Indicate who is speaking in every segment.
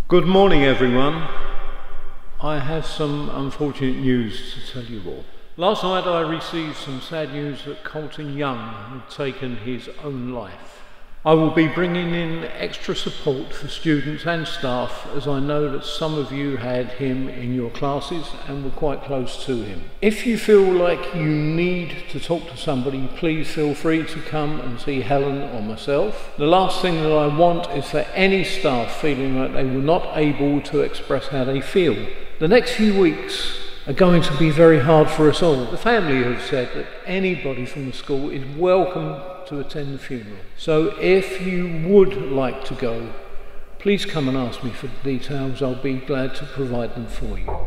Speaker 1: Good morning, everyone. I have some unfortunate news to tell you all. Last night I received some sad news that Colton Young had taken his own life. I will be bringing in extra support for students and staff, as I know that some of you had him in your classes and were quite close to him. If you feel like you need to talk to somebody, please feel free to come and see Helen or myself. The last thing that I want is for any staff feeling like they were not able to express how they feel. The next few weeks are going to be very hard for us all. The family have said that anybody from the school is welcome to attend the funeral. So if you would like to go, please come and ask me for the details. I'll be glad to provide them for you.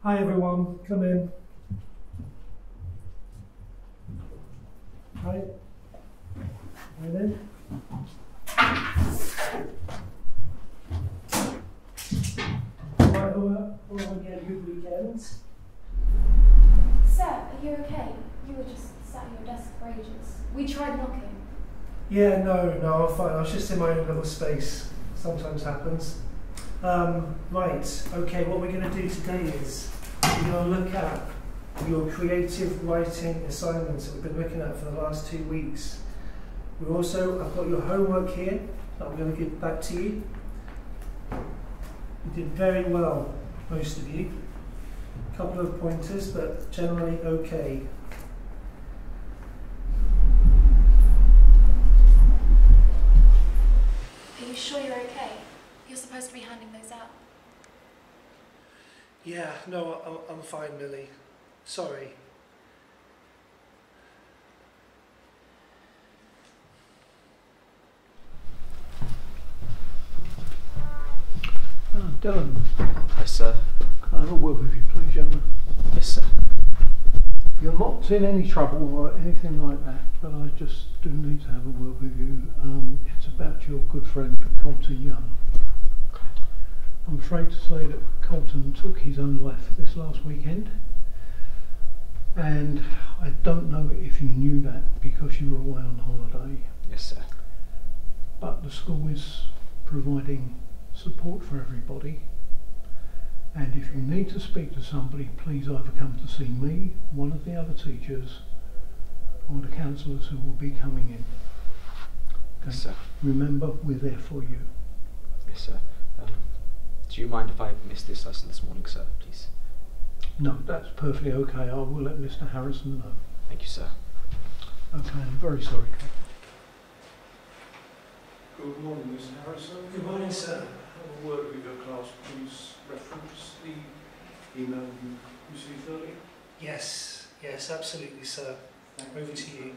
Speaker 2: Hi everyone, come in. Hi. Hi then. Right, all had a good weekend.
Speaker 3: Sir, are you okay? You were just sat at your desk for ages. We tried knocking.
Speaker 2: Yeah, no, I'm fine. I was just in my own little space. Sometimes happens. Right, okay, what we're going to do today is we're going to look at your creative writing assignments that we've been looking at for the last 2 weeks. I've got your homework here that I'm going to give back to you. You did very well, most of you. A couple of pointers, but generally okay.
Speaker 3: Are you sure you're okay? You're supposed to be handing those out.
Speaker 2: Yeah, no, I'm fine, Millie. Sorry.
Speaker 1: Dylan.
Speaker 4: Yes, sir.
Speaker 1: Can I have a word with you, please, young man?
Speaker 4: Yes, sir.
Speaker 1: You're not in any trouble or anything like that, but I just do need to have a word with you. It's about your good friend, Colton Young. I'm afraid to say that Colton took his own life this last weekend, and I don't know if you knew that because you were away on holiday.
Speaker 4: Yes, sir.
Speaker 1: But the school is providing support for everybody, and if you need to speak to somebody, please either come to see me, one of the other teachers, or the counsellors who will be coming in. Okay?
Speaker 4: Yes, sir.
Speaker 1: Remember, we're there for you.
Speaker 4: Yes, sir. Do you mind if I missed this lesson this morning, sir, please?
Speaker 1: No, that's perfectly okay. I will let Mr. Harrison know.
Speaker 4: Thank you, sir.
Speaker 1: Okay, I'm very sorry. Good morning, Mr. Harrison.
Speaker 2: Good morning, sir.
Speaker 1: Have a word with your class, please. Reference the email you received earlier.
Speaker 2: Yes, absolutely, sir. Over to you.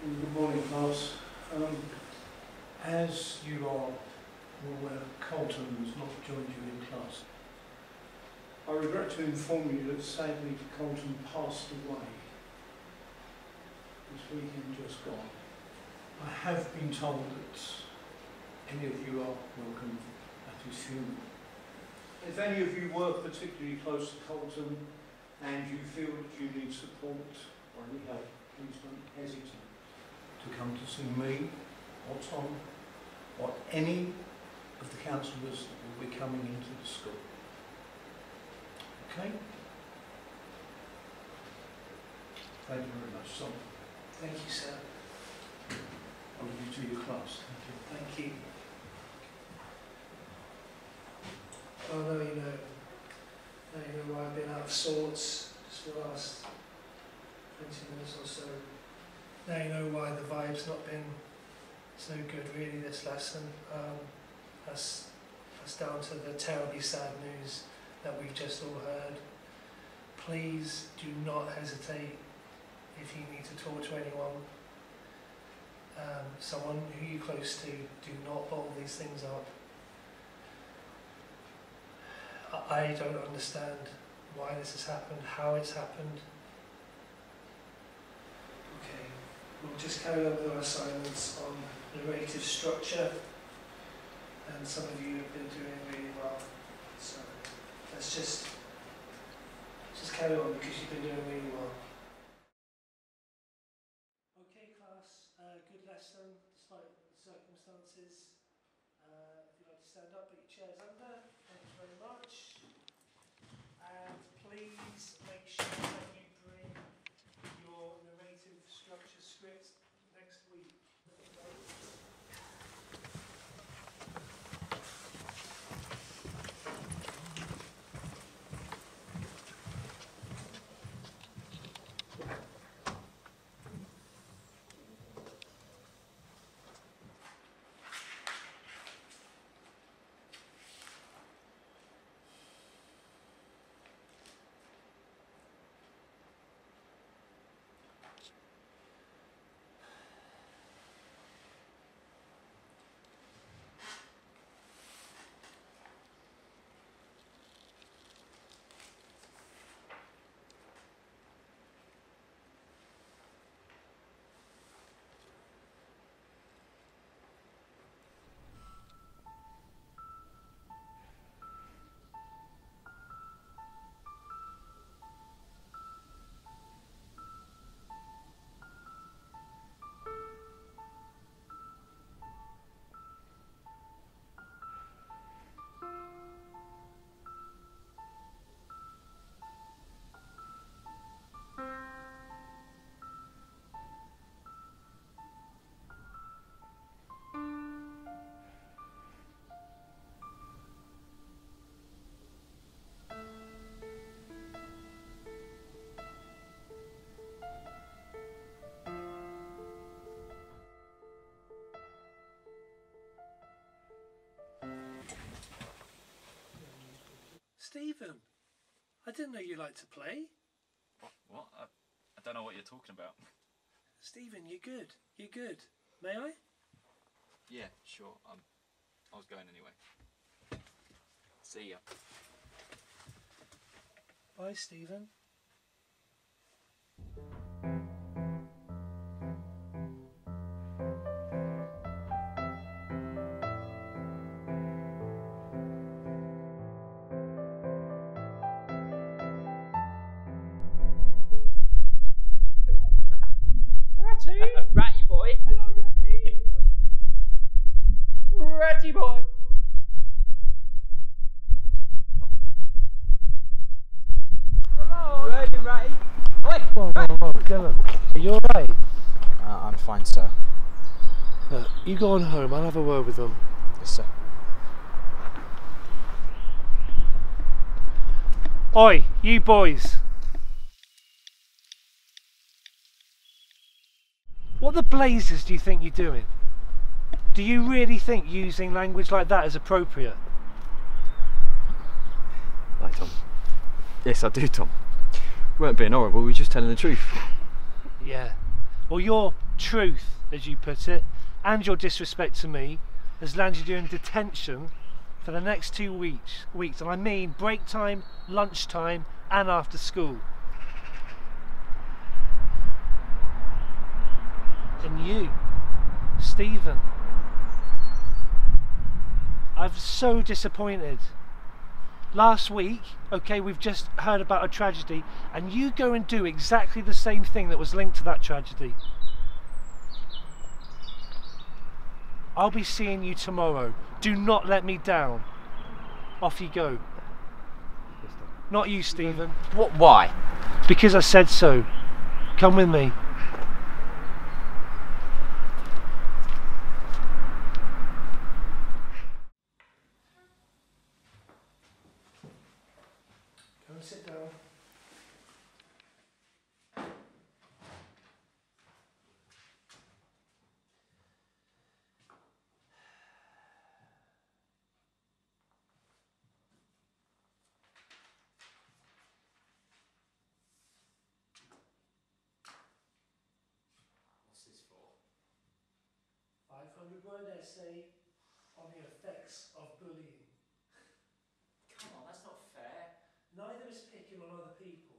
Speaker 1: Good morning, class. As you are aware, Colton has not joined you in class. I regret to inform you that sadly Colton passed away this weekend just gone. I have been told that any of you are welcome at his funeral. If any of you were particularly close to Colton and you feel that you need support or any help, please don't hesitate to come to see me or Tom or any of the counsellors that will be coming into the school. Okay? Thank you very much, Tom.
Speaker 2: Thank you, sir.
Speaker 1: I'll leave you to your class. Thank you.
Speaker 2: Thank you. Oh, no, you know why I've been out of sorts just for the last 20 minutes or so. Now you know why the vibe's not been so good really this lesson. That's down to the terribly sad news that we've just all heard. Please do not hesitate if you need to talk to anyone, someone who you're close to. Do not bottle these things up. I don't understand why this has happened, how it's happened. Okay, we'll just carry on with our assignments on narrative structure, and some of you have been doing really well, so let's just carry on because you've been doing really well. Okay class, good lesson despite the circumstances. If you'd like to stand up, put your chairs under, thank you very much. And please make sure that you bring your narrative structure script next week. Stephen, I didn't know you liked to play.
Speaker 5: What? I don't know what you're talking about.
Speaker 2: Stephen, you're good. You're good. May I?
Speaker 5: Yeah, sure. I was going anyway. See ya.
Speaker 2: Bye, Stephen.
Speaker 6: Ratty boy. Hello, Ratty. Ratty boy. Hello.
Speaker 4: Ready, Ratty? Oi!
Speaker 2: Whoa, Dylan, are you alright?
Speaker 4: I'm fine, sir.
Speaker 2: You go on home, I'll have a word with them.
Speaker 4: Yes, sir.
Speaker 2: Oi, you boys. What the blazes do you think you're doing? Do you really think using language like that is appropriate?
Speaker 7: Right, Tom. Yes, I do, Tom. We weren't being horrible, we were just telling the truth.
Speaker 2: Yeah. Well, your truth, as you put it, and your disrespect to me has landed you in detention for the next 2 weeks. And I mean break time, lunchtime, and after school. And you, Stephen, I'm so disappointed. Last week, okay, we've just heard about a tragedy, and you go and do exactly the same thing that was linked to that tragedy. I'll be seeing you tomorrow. Do not let me down. Off you go. Not you, Stephen.
Speaker 4: What? Why?
Speaker 2: Because I said so. Come with me. Go and sit down.
Speaker 5: What's this for?
Speaker 2: 500-word essay on the effects of bullying.
Speaker 5: Come on, that's not fair.
Speaker 2: on other people.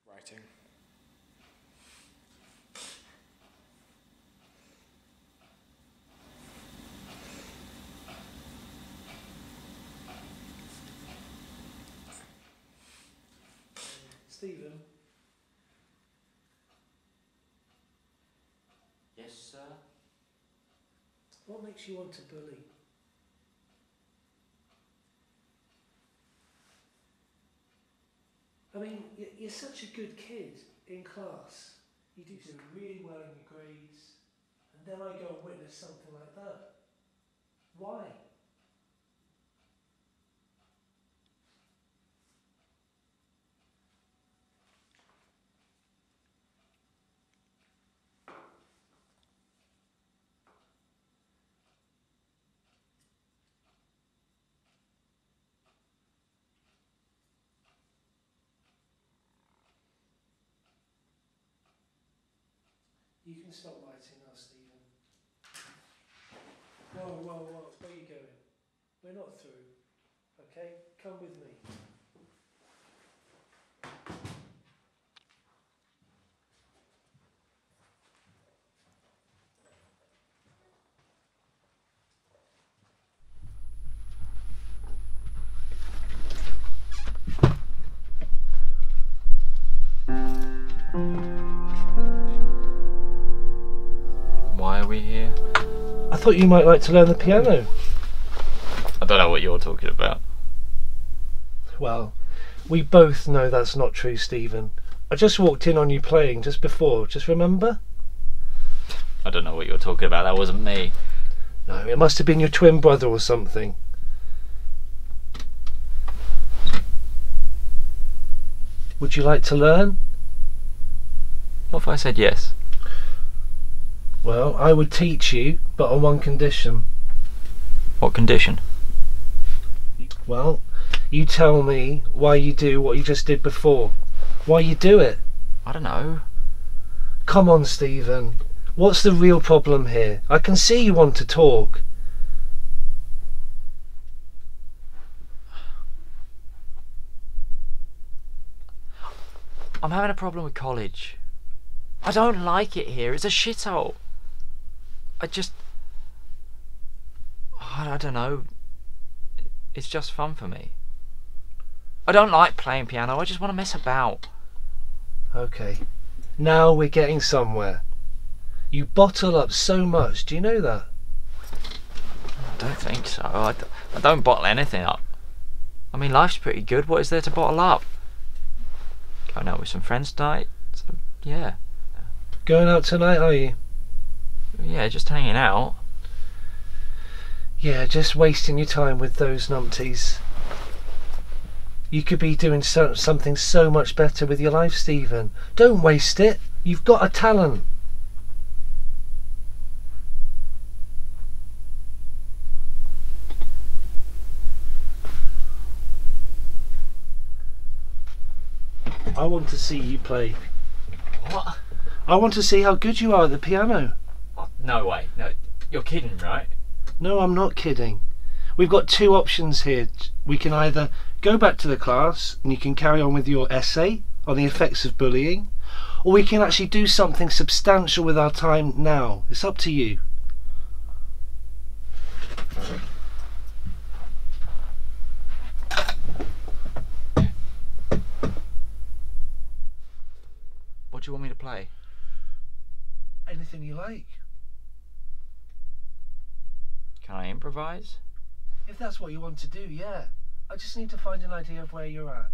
Speaker 4: Writing.
Speaker 2: Stephen,
Speaker 5: Yes, sir.
Speaker 2: what makes you want to bully? I mean, you're such a good kid in class. You do really well in your grades, and then I go and witness something like that. Why? You can stop writing now, Stephen. Whoa, where are you going? We're not through, okay? Come with me.
Speaker 7: Why are we here?
Speaker 2: I thought you might like to learn the piano.
Speaker 7: I don't know what you're talking about.
Speaker 2: Well, we both know that's not true, Stephen. I just walked in on you playing just before, just remember?
Speaker 7: I don't know what you're talking about. That wasn't me.
Speaker 2: No, it must have been your twin brother or something. Would you like to learn?
Speaker 7: What if I said yes?
Speaker 2: Well, I would teach you, but on one condition.
Speaker 7: What condition?
Speaker 2: Well, you tell me why you do what you just did before. Why you do it.
Speaker 7: I don't know.
Speaker 2: Come on, Stephen. What's the real problem here? I can see you want to talk.
Speaker 7: I'm having a problem with college. I don't like it here. It's a shithole. I don't know. It's just fun for me. I don't like playing piano. I just want to mess about.
Speaker 2: Okay. Now we're getting somewhere. You bottle up so much. Do you know that?
Speaker 7: I don't think so. I don't bottle anything up. I mean, life's pretty good. What is there to bottle up? Going out with some friends tonight. So, yeah.
Speaker 2: Going out tonight, are you?
Speaker 7: Yeah, just hanging out.
Speaker 2: Yeah, just wasting your time with those numpties. You could be doing something so much better with your life, Stephen. Don't waste it. You've got a talent. I want to see you play.
Speaker 7: What?
Speaker 2: I want to see how good you are at the piano.
Speaker 7: Oh, no way. No, you're kidding, right?
Speaker 2: No, I'm not kidding. We've got two options here. We can either go back to the class and you can carry on with your essay on the effects of bullying, or we can actually do something substantial with our time now. It's up to you.
Speaker 7: What do you want me to play?
Speaker 2: Anything you like.
Speaker 7: Can I improvise?
Speaker 2: If that's what you want to do, yeah. I just need to find an idea of where you're at.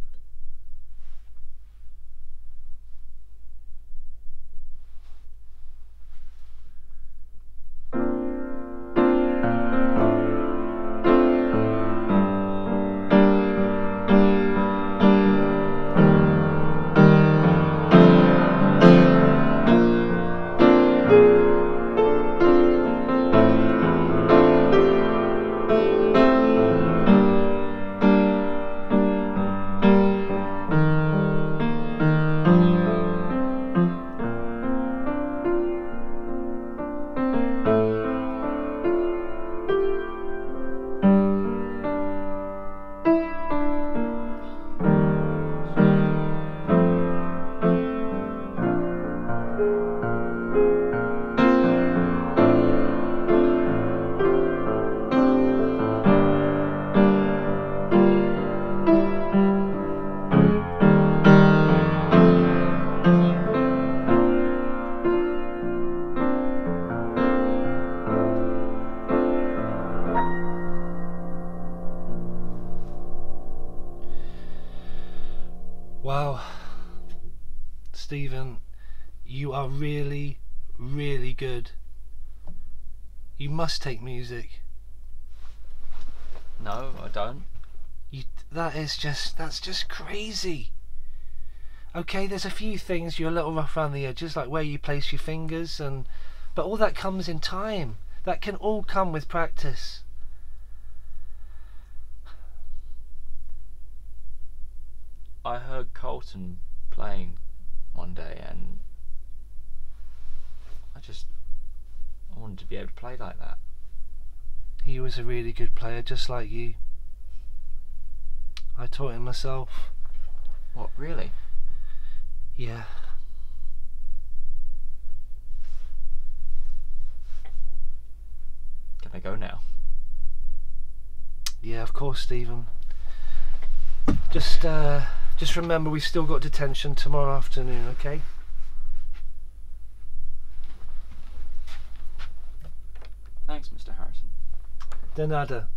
Speaker 2: Stephen, you are really, really good. You must take music.
Speaker 7: No, I don't.
Speaker 2: That's just crazy. Okay, there's a few things you're a little rough around the edges, like where you place your fingers, but all that comes in time. That can all come with practice.
Speaker 7: I heard Colton playing one day, and I wanted to be able to play like that.
Speaker 2: He was a really good player, just like you. I taught him myself.
Speaker 7: What, really?
Speaker 2: Yeah.
Speaker 7: Can I go now?
Speaker 2: Yeah, of course, Stephen. Just remember, we've still got detention tomorrow afternoon, okay?
Speaker 7: Thanks, Mr. Harrison.
Speaker 2: De nada.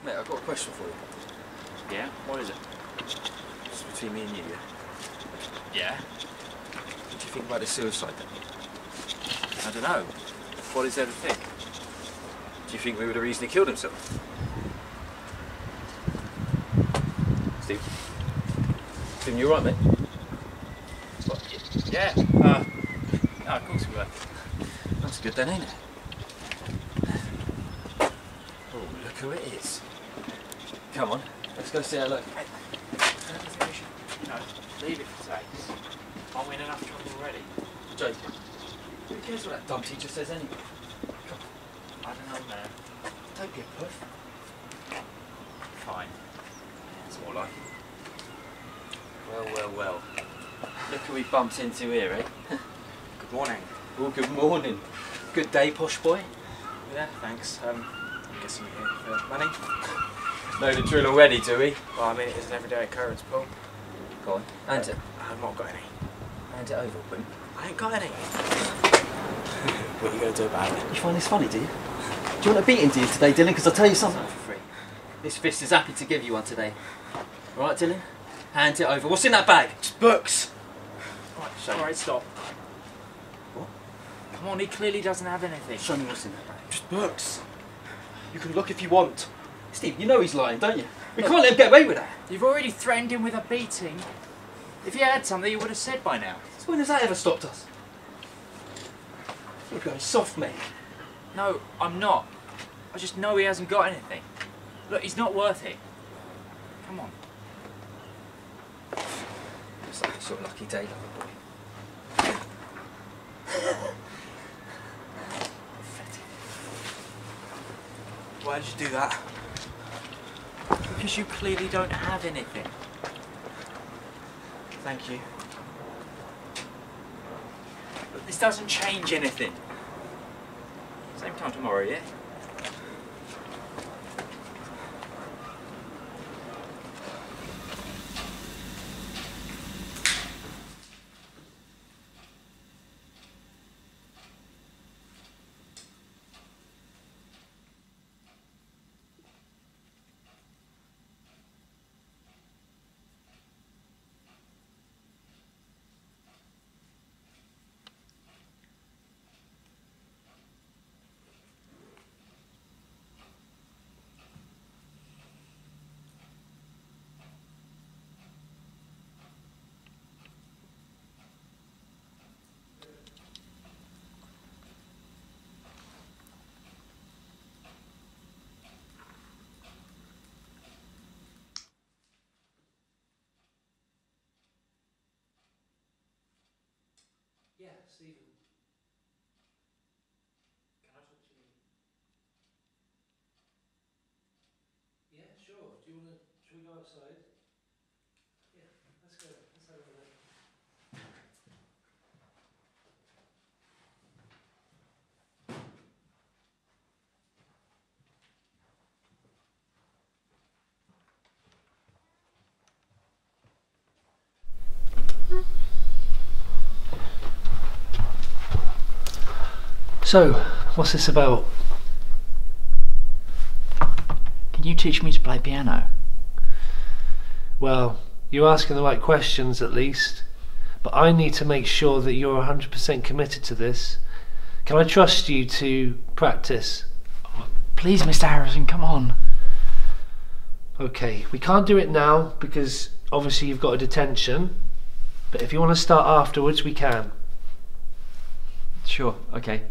Speaker 8: Mate, I've got a question for you.
Speaker 5: Yeah? What is it?
Speaker 8: It's between me and you, yeah?
Speaker 5: Yeah?
Speaker 8: What do you think about the suicide then?
Speaker 5: I don't know. What is there to think?
Speaker 8: Do you think we were the reason he killed himself? Steve? Stephen, you alright, mate?
Speaker 5: What? Yeah. No, of course we were.
Speaker 8: That's good then, ain't it? Oh. Look who it is. Come on, let's go see her look.
Speaker 7: I don't think we should, you know, leave it for takes. Aren't we in enough trouble already?
Speaker 8: Joking. Who cares what that dumb teacher says anyway? Come on.
Speaker 7: I don't know, man.
Speaker 8: Don't be a puff.
Speaker 7: Fine.
Speaker 8: It's more like it. Well. Look who we bumped into here, eh?
Speaker 4: Good morning.
Speaker 8: Oh, good morning. Good day, posh boy.
Speaker 4: Yeah, thanks. I'm guessing you're here for money?
Speaker 8: Know the drill already, do we?
Speaker 4: Well, I mean, it is an everyday occurrence, Paul.
Speaker 8: Go on, hand it.
Speaker 4: I've not got any.
Speaker 8: Hand it over, Wim.
Speaker 4: I ain't got any.
Speaker 8: What are you going to do about it?
Speaker 9: You find this funny, do you? Do you want a beating, do you, today, Dylan? Because I'll tell you something.
Speaker 8: Not for free. This fist is happy to give you one today. All right, Dylan? Hand it over. What's in that bag? Just books.
Speaker 7: Alright, stop.
Speaker 8: What?
Speaker 7: Come on, he clearly doesn't have anything.
Speaker 8: Show me what's in that bag.
Speaker 9: Just books. You can look if you want. Steve, you know he's lying, don't you? We can't let him get away with that.
Speaker 7: You've already threatened him with a beating. If you had something, you would have said by now.
Speaker 9: So when has that ever stopped us? You're going soft, mate.
Speaker 7: No, I'm not. I just know he hasn't got anything. Look, he's not worth it. Come on.
Speaker 8: It's like a sort of lucky day, lover boy.
Speaker 4: Why did you do that?
Speaker 7: Because you clearly don't have anything.
Speaker 4: Thank you.
Speaker 7: But this doesn't change anything. Same time tomorrow, yeah?
Speaker 2: Yeah, Stephen. Can I talk to you? Yeah, sure. Do you want to? Shall we go outside? Yeah, let's go. Let's have a look.
Speaker 9: So, what's this about?
Speaker 7: Can you teach me to play piano?
Speaker 9: Well, you're asking the right questions at least, but I need to make sure that you're 100% committed to this. Can I trust you to practice?
Speaker 7: Please, Mr. Harrison, come on.
Speaker 9: Okay, we can't do it now because obviously you've got a detention, but if you want to start afterwards, we can.
Speaker 7: Sure, okay.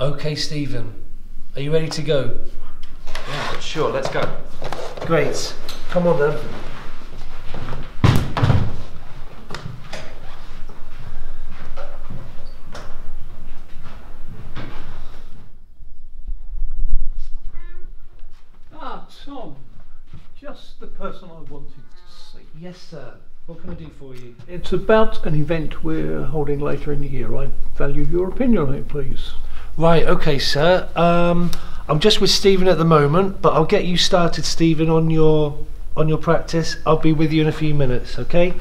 Speaker 9: Okay, Stephen, are you ready to go?
Speaker 4: Yeah, sure, let's go.
Speaker 9: Great, come on then.
Speaker 1: Ah, Tom, just the person I wanted to see.
Speaker 9: Yes, sir. What can I do for you?
Speaker 1: It's about an event we're holding later in the year. I value your opinion on it, please.
Speaker 9: Right, okay, sir. I'm just with Stephen at the moment, but I'll get you started, Stephen, on your practice. I'll be with you in a few minutes, okay?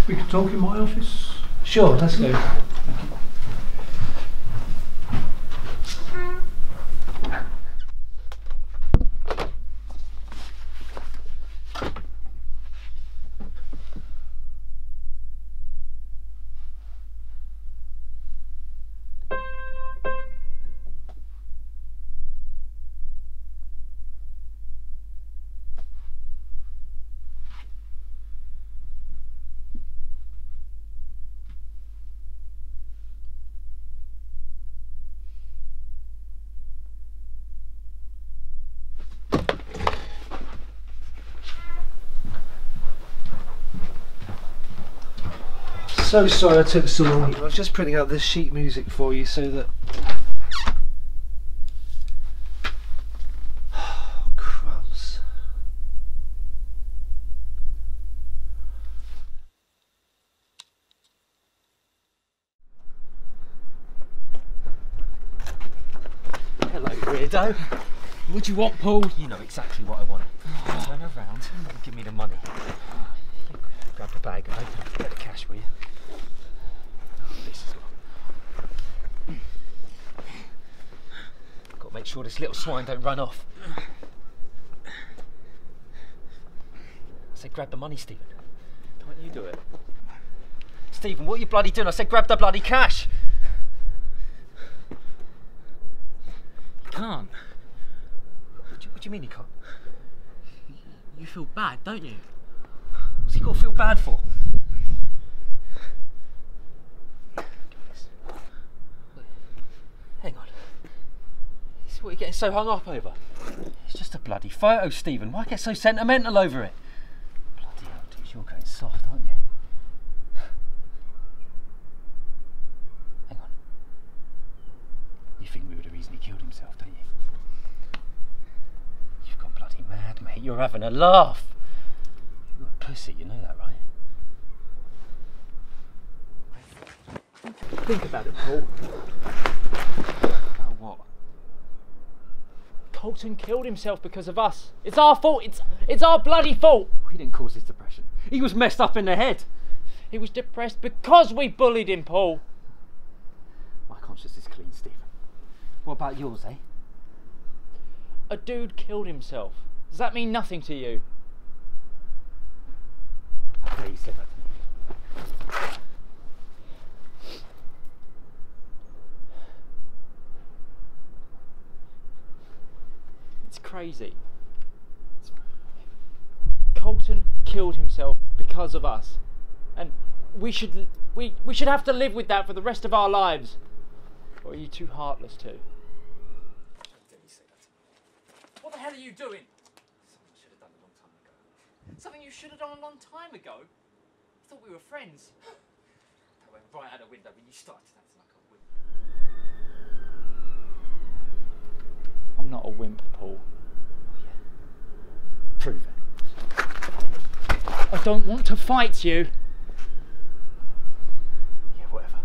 Speaker 1: We can talk in my office.
Speaker 9: Sure, let's go. So sorry I took so long. I was just printing out this sheet music for you so that... Oh, crumbs.
Speaker 4: Hello, weirdo.
Speaker 6: What do you want, Paul?
Speaker 4: You know exactly what I want. Turn around and give me the money. Grab the bag and open up a bit of cash, will you? This as well. Got to make sure this little swine don't run off. I said grab the money, Stephen.
Speaker 8: Can't you do it?
Speaker 4: Stephen, what are you bloody doing? I said grab the bloody cash.
Speaker 6: You can't.
Speaker 4: What do you mean he can't?
Speaker 6: You feel bad, don't you?
Speaker 4: What's he got to feel bad for? Hang on. This is what you're getting so hung up over. It's just a bloody photo, Stephen. Why get so sentimental over it? Bloody hell, dude, you're going soft, aren't you? Hang on. You think we would have easily killed himself, don't you? You've gone bloody mad, mate. You're having a laugh. You're a pussy, you know that, right?
Speaker 6: Think about it, Paul.
Speaker 4: About what?
Speaker 6: Colton killed himself because of us. It's our fault. It's our bloody fault.
Speaker 4: We didn't cause his depression. He was messed up in the head.
Speaker 6: He was depressed because we bullied him, Paul.
Speaker 4: My conscience is clean, Stephen. What about yours, eh?
Speaker 6: A dude killed himself. Does that mean nothing to you?
Speaker 4: How dare you say that to me?
Speaker 6: It's crazy. Colton killed himself because of us, and we should have to live with that for the rest of our lives. Or are you too heartless to? What the hell are you doing? Something you should have done a long time ago? I thought we were friends.
Speaker 8: That went right out the window when you started acting like a wimp.
Speaker 6: I'm not a wimp, Paul.
Speaker 4: Oh, yeah. Prove it.
Speaker 6: I don't want to fight you.
Speaker 4: Yeah, whatever.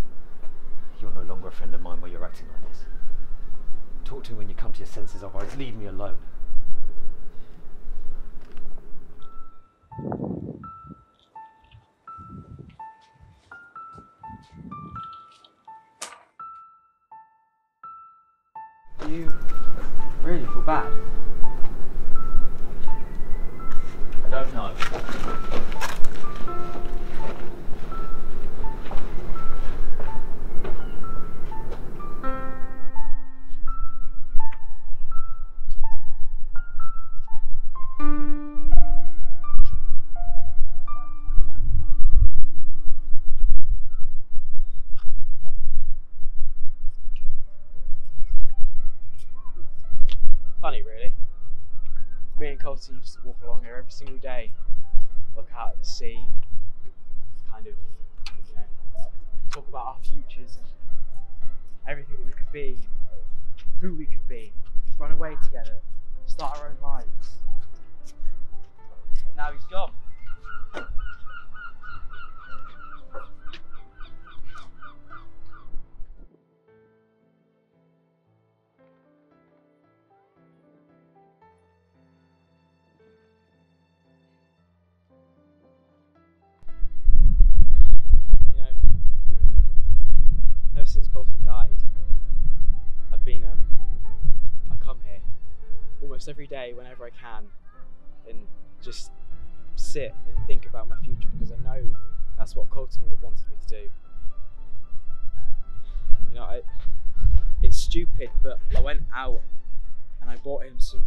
Speaker 4: You're no longer a friend of mine while you're acting like this. Talk to me when you come to your senses, otherwise leave me alone.
Speaker 6: You really feel bad? I don't know. Funny, really. Me and Colton used to walk along here every single day, look out at the sea, kind of, you know, talk about our futures and everything we could be, who we could be, run away together, start our own lives. And now he's gone. Ever since Colton died, I've been, I come here almost every day whenever I can and just sit and think about my future because I know that's what Colton would have wanted me to do. You know, it's stupid, but I went out and I bought him some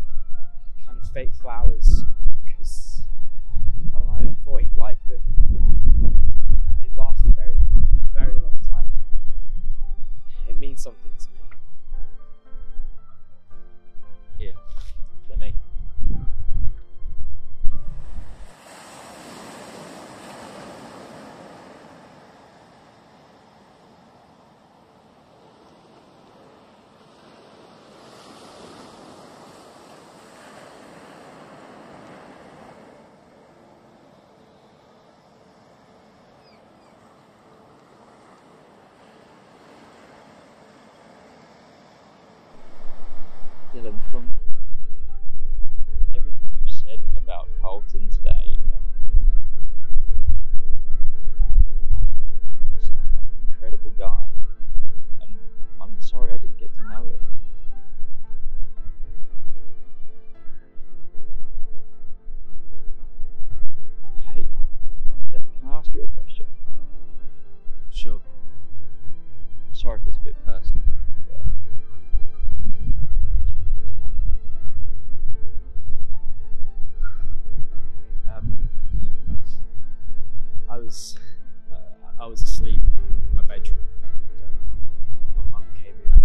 Speaker 6: kind of fake flowers because, I don't know, I thought he'd like them. They'd last a very, very long time. It means something to me. Here, let me.
Speaker 7: Dylan, from everything you've said about Colton today, you sound like an incredible guy, and I'm sorry I didn't get to know him. Hey, Dylan, can I ask you a question?
Speaker 6: Sure.
Speaker 7: Sorry if it's a bit personal, but how did you find out?
Speaker 6: I was asleep in my bedroom, and my mum came in and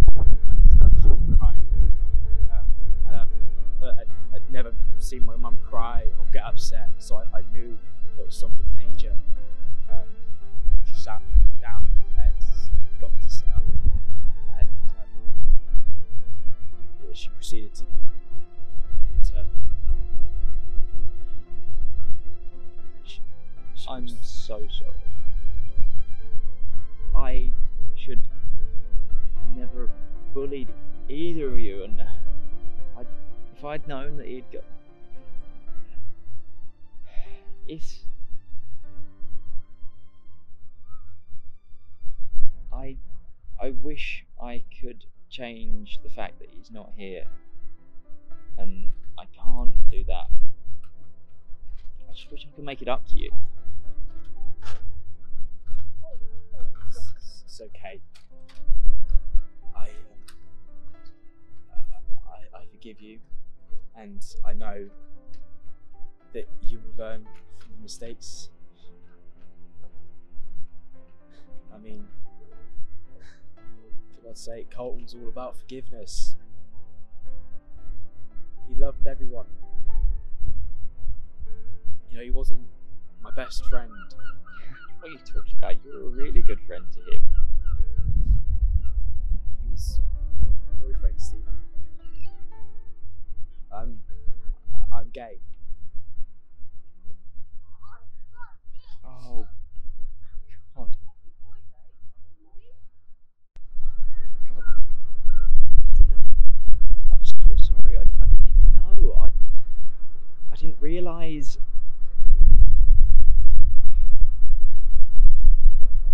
Speaker 6: she was crying. I'd never seen my mum cry or get upset, so I knew there was something major. She sat down in bed, got me to sit up, and she proceeded to
Speaker 7: I'm so sorry. I should never have bullied either of you, and if I'd known that he'd got... I wish I could change the fact that he's not here, and I can't do that. I just wish I could make it up to you.
Speaker 6: It's okay. I forgive you, and I know that you will learn from your mistakes. I mean, for God's sake, Colton's all about forgiveness. He loved everyone. You know, he wasn't my best friend.
Speaker 7: What are you talking about? You were a really good friend to him.
Speaker 6: He was my boyfriend, Stephen. I'm gay.
Speaker 7: Oh, God. God. Dylan, I'm so sorry. I didn't even know. I didn't realise.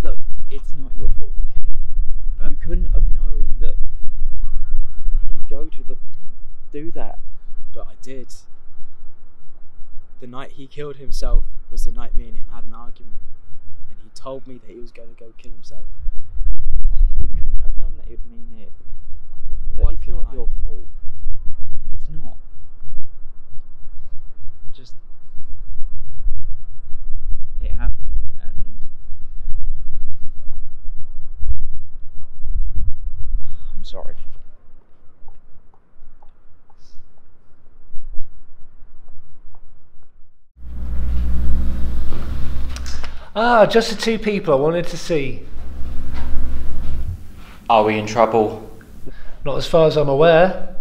Speaker 7: Look, it's not your fault, okay? But you couldn't have known that he'd go to do that.
Speaker 6: But I did. The night he killed himself was the night me and him had an argument, and he told me that he was going to go kill himself.
Speaker 7: You couldn't have known that he'd mean it. That it's not your fault. It's not. Just... it happened, and... I'm sorry.
Speaker 9: Ah, just the two people I wanted to see.
Speaker 8: Are we in trouble?
Speaker 9: Not as far as I'm aware.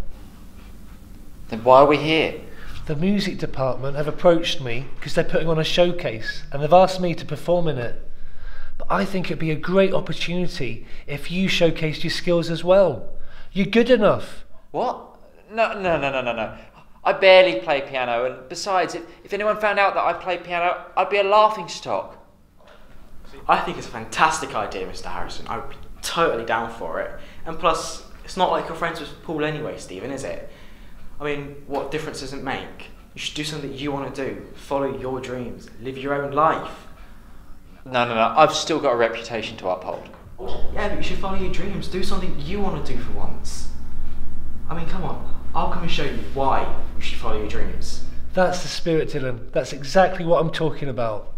Speaker 8: Then why are we here?
Speaker 9: The music department have approached me because they're putting on a showcase and they've asked me to perform in it. But I think it'd be a great opportunity if you showcased your skills as well. You're good enough.
Speaker 8: What? No. I barely play piano, and besides, if anyone found out that I play piano, I'd be a laughing stock.
Speaker 10: I think it's a fantastic idea, Mr. Harrison. I would be totally down for it. And plus, it's not like you're friends with Paul anyway, Stephen, is it? I mean, what difference does it make? You should do something that you want to do. Follow your dreams. Live your own life.
Speaker 8: No. I've still got a reputation to uphold.
Speaker 10: Yeah, but you should follow your dreams. Do something you want to do for once. I mean, come on. I'll come and show you why you should follow your dreams.
Speaker 9: That's the spirit, Dylan. That's exactly what I'm talking about.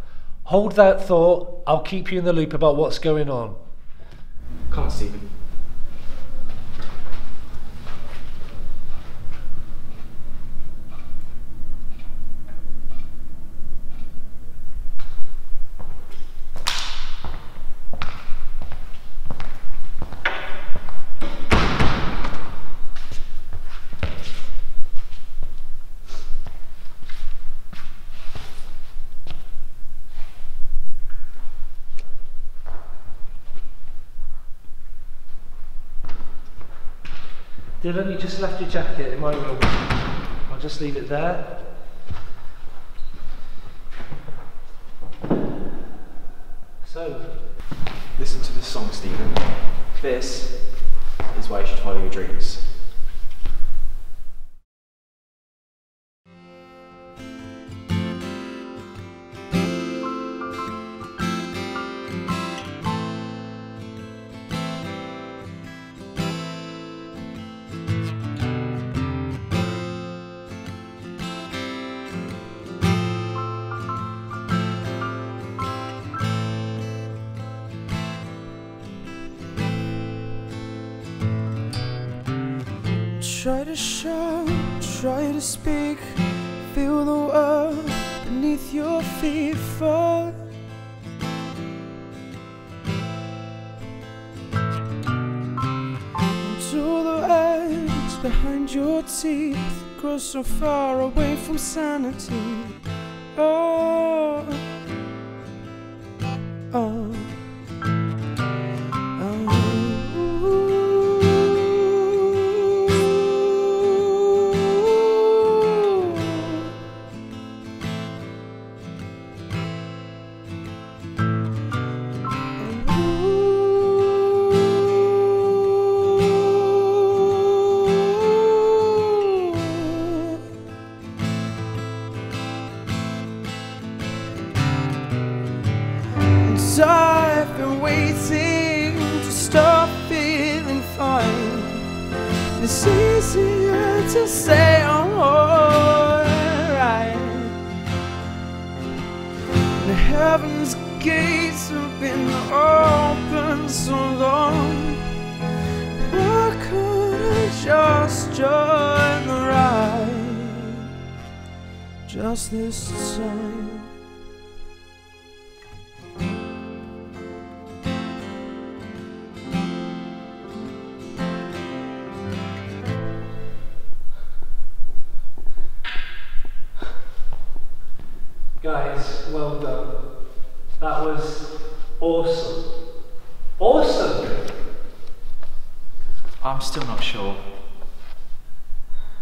Speaker 9: Hold that thought. I'll keep you in the loop about what's going on.
Speaker 10: Come on, Stephen.
Speaker 9: Dylan, you just left your jacket in my room. I'll just leave it there. So,
Speaker 10: Listen to this song, Stephen. This is why you should follow your dreams.
Speaker 11: Try to shout, try to speak, feel the world beneath your feet fall. Until the edge behind your teeth grows so far away from sanity. Oh, oh. I've been waiting to stop feeling fine. It's easier to say I'm alright. The heaven's gates have been open so long. Why couldn't I just join the ride? Just this time.
Speaker 9: Guys, well done. That was awesome. Awesome!
Speaker 10: I'm still not sure.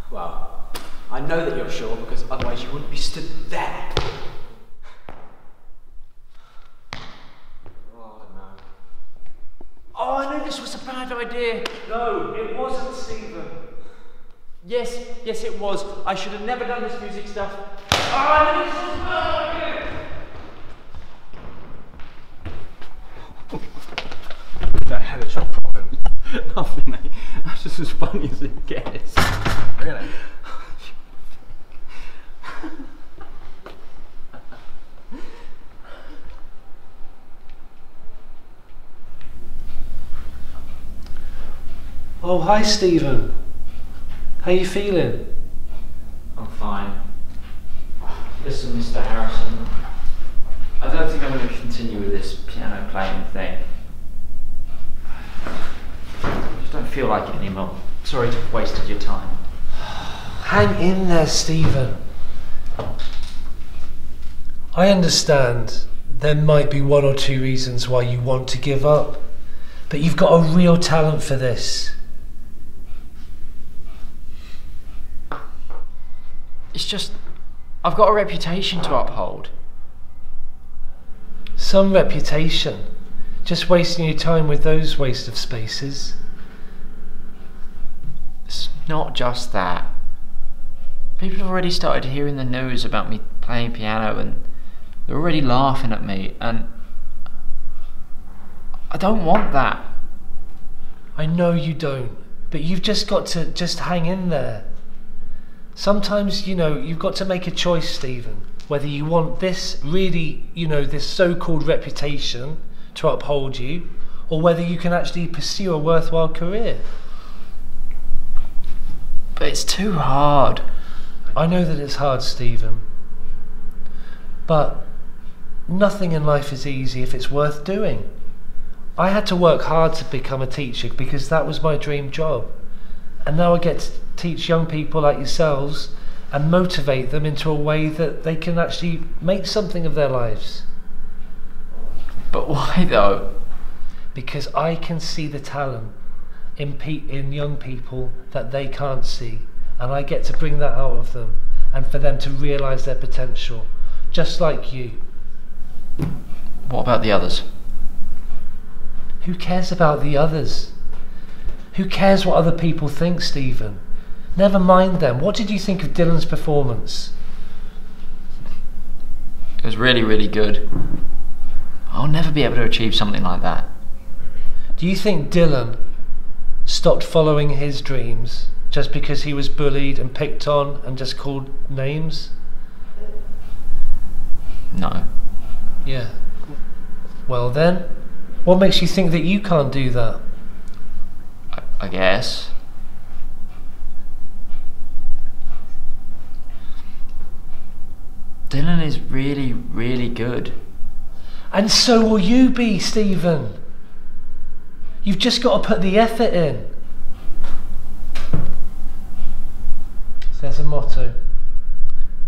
Speaker 10: Well, I know that you're sure because otherwise you wouldn't be stood there. Oh, I don't know. Oh, I knew this was a bad idea.
Speaker 9: No, it wasn't, Stephen.
Speaker 10: Yes, it was. I should have never done this music stuff. Oh, I knew this was a bad idea.
Speaker 4: What the hell is your problem? Nothing, mate. That's just as funny as it gets. Really?
Speaker 9: Oh, hi, Stephen. How you feeling?
Speaker 7: I'm fine. Listen, Mr. Harrison, I don't think I'm going to continue with this piano playing thing. I just don't feel like it anymore. Sorry to have wasted your time.
Speaker 9: Hang in there, Stephen. I understand there might be one or two reasons why you want to give up, but you've got a real talent for this.
Speaker 7: It's just, I've got a reputation to uphold.
Speaker 9: Some reputation. Just wasting your time with those waste of spaces.
Speaker 7: It's not just that. People have already started hearing the news about me playing piano and they're already laughing at me, and I don't want that.
Speaker 9: I know you don't, but you've just got to just hang in there. Sometimes, you know, you've got to make a choice, Stephen, whether you want this really, you know, this so-called reputation to uphold you, or whether you can actually pursue a worthwhile career.
Speaker 7: But it's too hard.
Speaker 9: I know that it's hard, Stephen, but nothing in life is easy if it's worth doing. I had to work hard to become a teacher because that was my dream job. And now I get to teach young people like yourselves and motivate them into a way that they can actually make something of their lives.
Speaker 7: But why though?
Speaker 9: Because I can see the talent. in young people that they can't see, and I get to bring that out of them and for them to realise their potential, just like you.
Speaker 8: What about the others?
Speaker 9: Who cares about the others? Who cares what other people think, Stephen? Never mind them. What did you think of Dylan's performance?
Speaker 8: It was really, really good. I'll never be able to achieve something like that.
Speaker 9: Do you think Dylan stopped following his dreams just because he was bullied and picked on and just called names?
Speaker 8: No.
Speaker 9: Yeah. Well then, what makes you think that you can't do that?
Speaker 8: I guess. Dylan is really, really good.
Speaker 9: And so will you be, Stephen. You've just got to put the effort in. So there's a motto.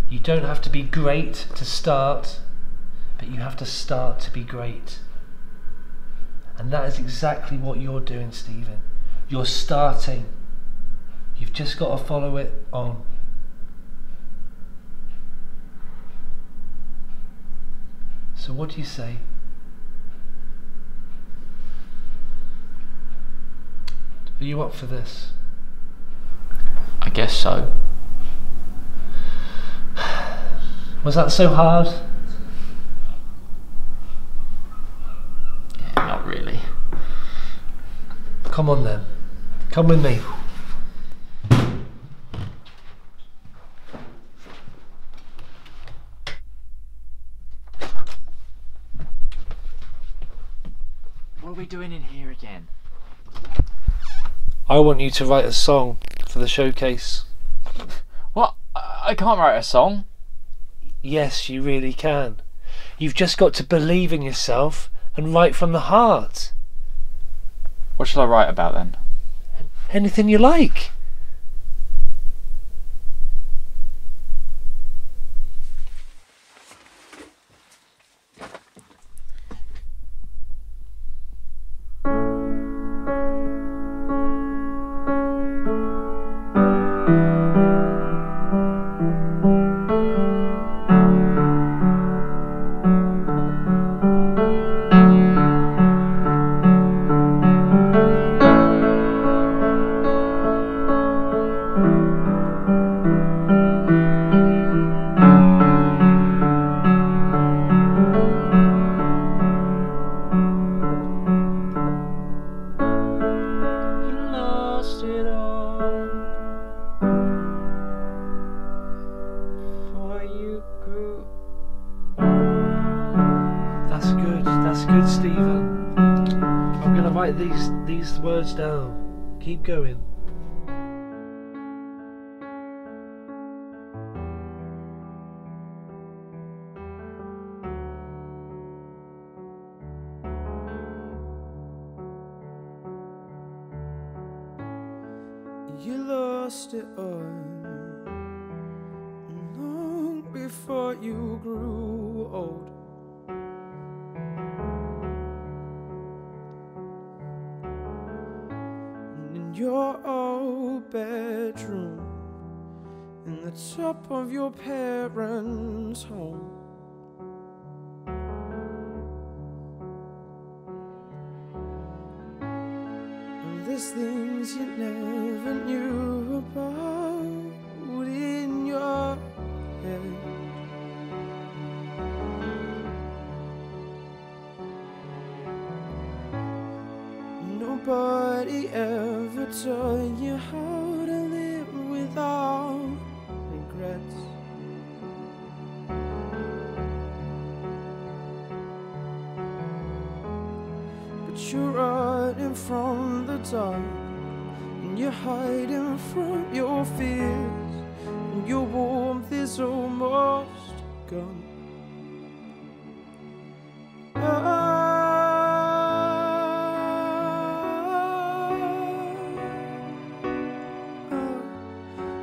Speaker 9: You don't have to be great to start, but you have to start to be great. And that is exactly what you're doing, Stephen. You're starting. You've just got to follow it on. So what do you say? Are you up for this?
Speaker 8: I guess so.
Speaker 9: Was that so hard?
Speaker 8: Yeah, not really.
Speaker 9: Come on then. Come with me.
Speaker 8: What are we doing in here again?
Speaker 9: I want you to write a song for the showcase.
Speaker 8: What? I can't write a song.
Speaker 9: Yes, you really can. You've just got to believe in yourself and write from the heart.
Speaker 8: What shall I write about then?
Speaker 9: Anything you like. That's good, Stephen. I'm going to write these words down. Keep going.
Speaker 11: You lost it all long before you grew old. And in your old bedroom, in the top of your parents' home, there's things you never knew about in your head. Nobody ever taught you how to live without regrets. But you're running from the dark, and you're hiding from your fears, and your warmth is almost gone.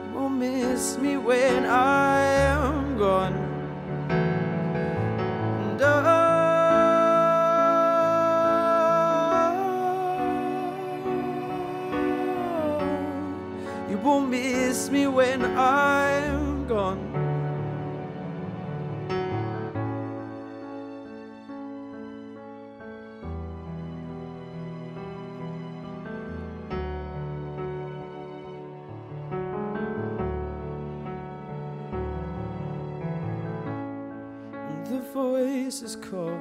Speaker 11: You won't miss me when I am gone. And won't miss me when I'm gone. The voices call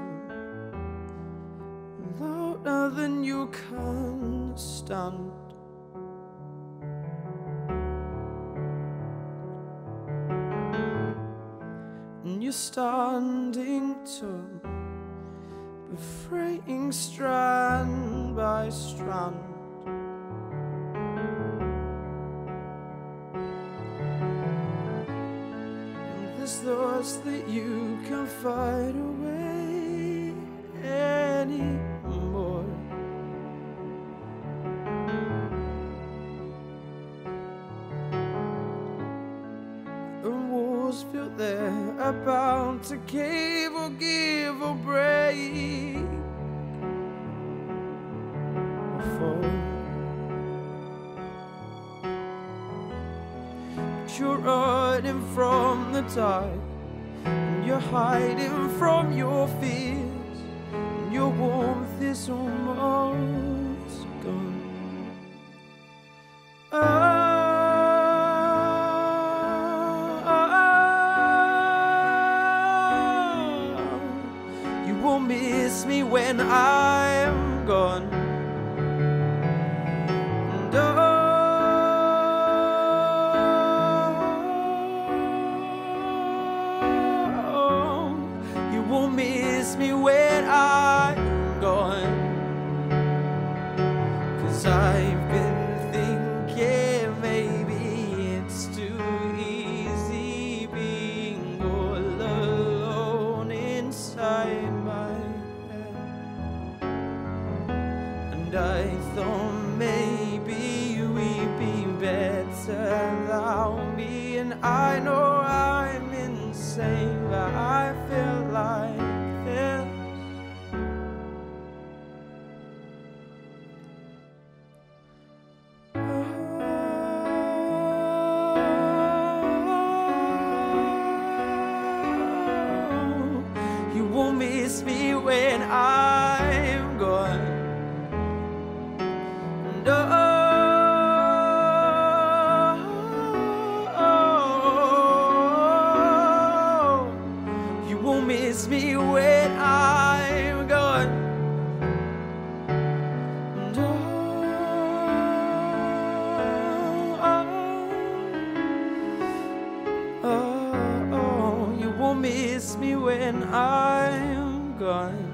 Speaker 11: louder than you can stand. And you're standing tall, fraying strand by strand. There's thoughts that you can't fight away anymore. And walls built there are bound to cave or give or break or fall. You're running from the tide, and you're hiding from your fears, and your warmth is almost gone. You won't miss me when I'm gone. And you won't miss me when I'm gone. 'Cause I've been thinking maybe it's too easy being all alone inside my head. And I thought maybe we'd be better without me. And I know I'm insane, but I feel like this. You won't miss me when I'm gone. And you won't miss me when I'm gone. And you won't miss me when I'm gone.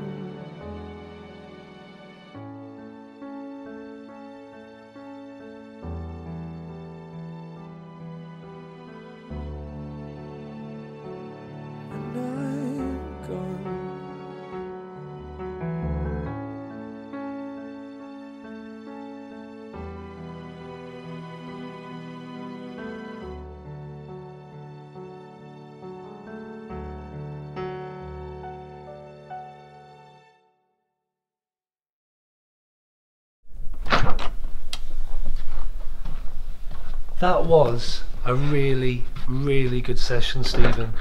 Speaker 9: That was a really, really good session, Stephen.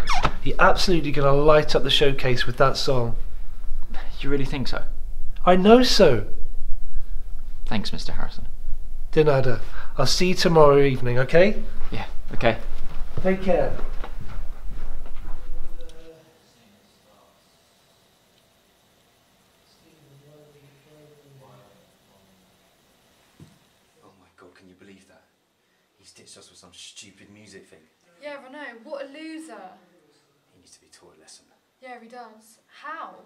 Speaker 9: You're absolutely going to light up the showcase with that song.
Speaker 7: You really think so?
Speaker 9: I know so.
Speaker 7: Thanks, Mr. Harrison.
Speaker 9: De nada. I'll see you tomorrow evening, okay?
Speaker 7: Yeah, okay.
Speaker 9: Take care.
Speaker 12: Oh my god, can you believe that? He's ditched us with some stupid music thing.
Speaker 13: Yeah, I know. What a loser.
Speaker 12: He needs to be taught a lesson.
Speaker 13: Yeah, he does. How?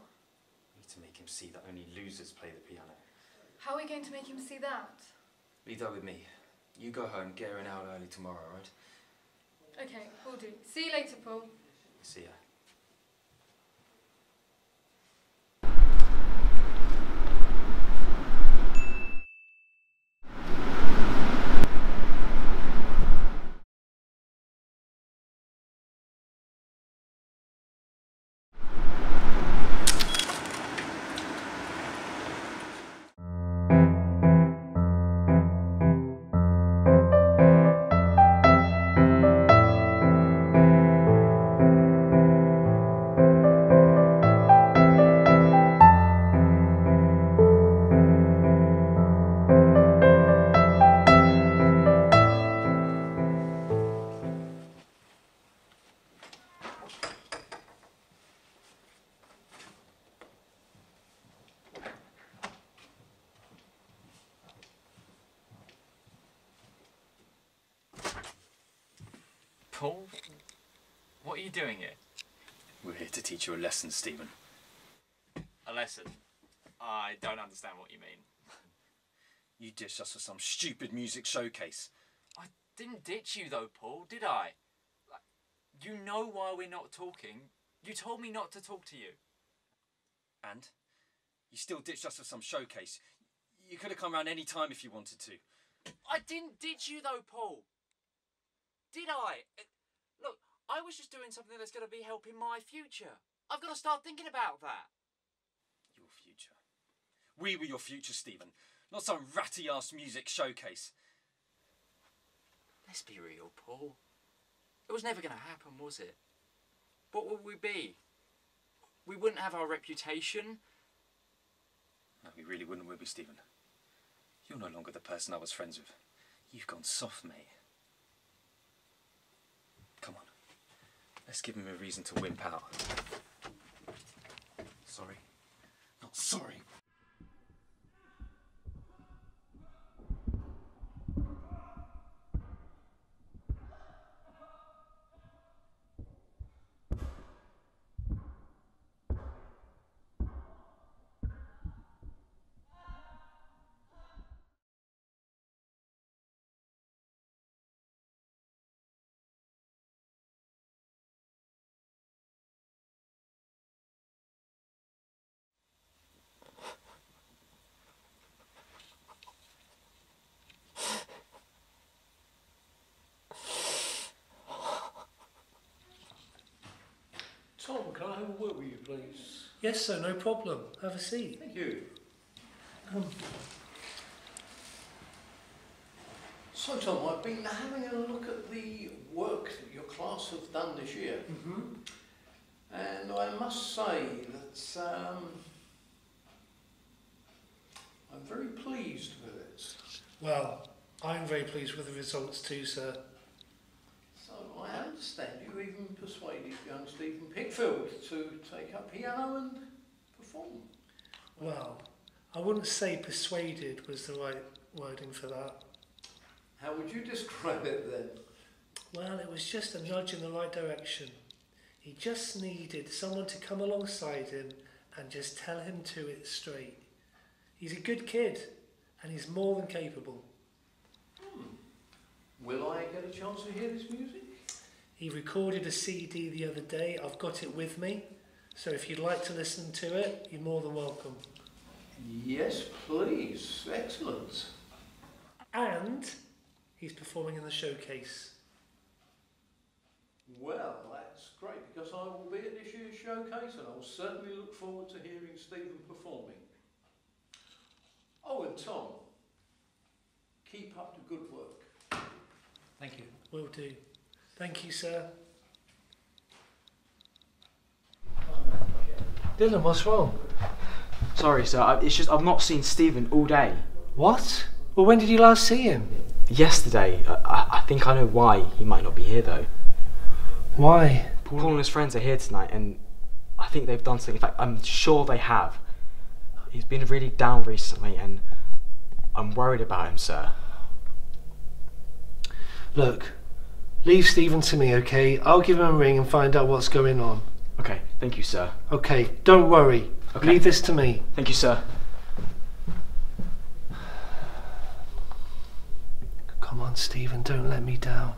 Speaker 12: We need to make him see that only losers play the piano.
Speaker 13: How are we going to make him see that?
Speaker 12: Leave that with me. You go home, get her an hour early tomorrow, alright?
Speaker 13: Okay, we'll do. See you later, Paul.
Speaker 12: See ya.
Speaker 5: Paul, what are you doing here?
Speaker 12: We're here to teach you a lesson, Stephen.
Speaker 5: A lesson? I don't understand what you mean.
Speaker 12: You ditched us for some stupid music showcase.
Speaker 5: I didn't ditch you though, Paul, did I? You know why we're not talking. You told me not to talk to you.
Speaker 12: And? You still ditched us for some showcase. You could have come round any time if you wanted to.
Speaker 5: I didn't ditch you though, Paul. Did I? Look, I was just doing something that's going to be helping my future. I've got to start thinking about that.
Speaker 12: Your future. We were your future, Stephen. Not some ratty-ass music showcase.
Speaker 5: Let's be real, Paul. It was never going to happen, was it? What would we be? We wouldn't have our reputation.
Speaker 12: No, we really wouldn't, would we, Stephen? You're no longer the person I was friends with. You've gone soft, mate. Come on. Let's give him a reason to wimp out. Sorry. Not sorry.
Speaker 1: Tom, can I have a word with you, please?
Speaker 9: Yes, sir, no problem. Have a seat.
Speaker 1: Thank you. So, Tom, I've been having a look at the work that your class have done this year. And I must say that I'm very pleased with it.
Speaker 9: Well, I'm very pleased with the results too, sir.
Speaker 1: So I understand you even persuaded young Stephen Pickfield to take up piano and perform.
Speaker 9: Well, I wouldn't say persuaded was the right wording for that.
Speaker 1: How would you describe it then?
Speaker 9: Well, it was just a nudge in the right direction. He just needed someone to come alongside him and just tell him to it straight. He's a good kid and he's more than capable.
Speaker 1: Will I get a chance to hear this music?
Speaker 9: He recorded a CD the other day. I've got it with me. So if you'd like to listen to it, you're more than welcome.
Speaker 1: Yes, please. Excellent.
Speaker 9: And he's performing in the showcase.
Speaker 1: Well, that's great because I will be at this year's showcase and I'll certainly look forward to hearing Stephen performing. Oh, and Tom, keep up the good work.
Speaker 9: Thank you. Will do. Thank you, sir. Dylan, what's wrong?
Speaker 10: Sorry, sir. It's just I've not seen Stephen all day.
Speaker 9: What? Well, when did you last see him?
Speaker 10: Yesterday. I think I know why he might not be here, though.
Speaker 9: Why?
Speaker 10: Paul and his friends are here tonight, and I think they've done something. In fact, I'm sure they have. He's been really down recently, and I'm worried about him, sir.
Speaker 9: Look, leave Stephen to me, okay? I'll give him a ring and find out what's going on.
Speaker 10: Okay, thank you, sir.
Speaker 9: Okay, don't worry.
Speaker 10: Okay.
Speaker 9: Leave this to me.
Speaker 10: Thank you, sir.
Speaker 9: Come on, Stephen, don't let me down.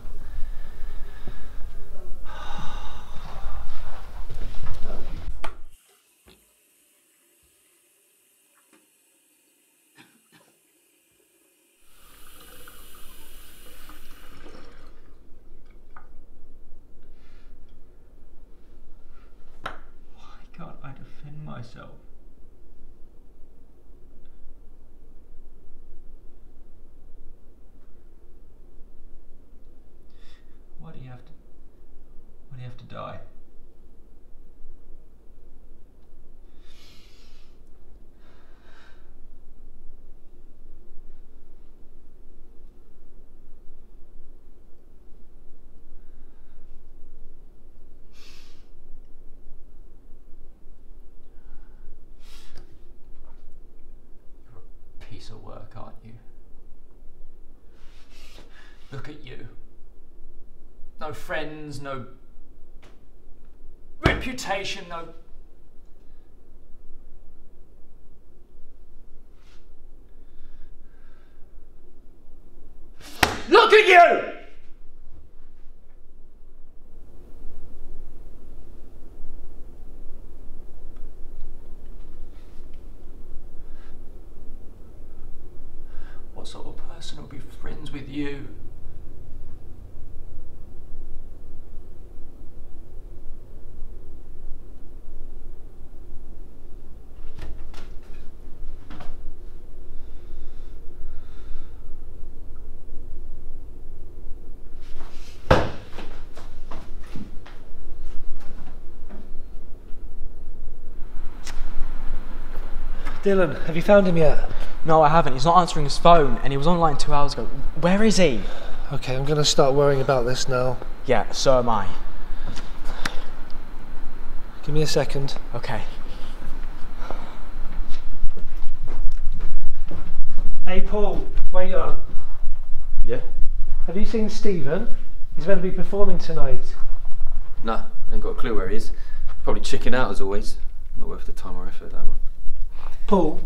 Speaker 7: Can't I defend myself? Why do you have to die? Piece of work, aren't you? Look at you.
Speaker 4: no friends, no reputation, no... Look at you! What sort of person will be friends with you?
Speaker 9: Dylan, have you found him yet?
Speaker 6: No, I haven't. He's not answering his phone, and he was online 2 hours ago. Where is he?
Speaker 9: Okay, I'm going to start worrying about this now.
Speaker 6: Yeah, so am I.
Speaker 9: Give me a second.
Speaker 6: Okay.
Speaker 9: Hey Paul, wait up.
Speaker 12: Yeah?
Speaker 9: Have you seen Stephen? He's meant to be performing tonight.
Speaker 12: Nah, I ain't got a clue where he is. Probably chicken out as always. Not worth the time or effort, that one.
Speaker 9: Paul,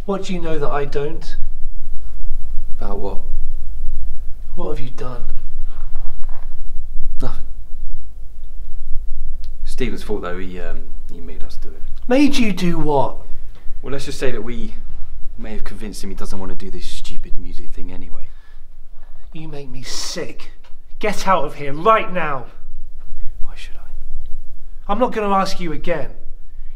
Speaker 9: what do you know that I don't?
Speaker 12: About what?
Speaker 9: What have you done?
Speaker 12: Nothing. Stephen's fault though, he made us do it.
Speaker 9: Made you do what?
Speaker 12: Well, let's just say that we may have convinced him he doesn't want to do this stupid music thing anyway.
Speaker 9: You make me sick. Get out of here right now.
Speaker 12: Why should I?
Speaker 9: I'm not going to ask you again.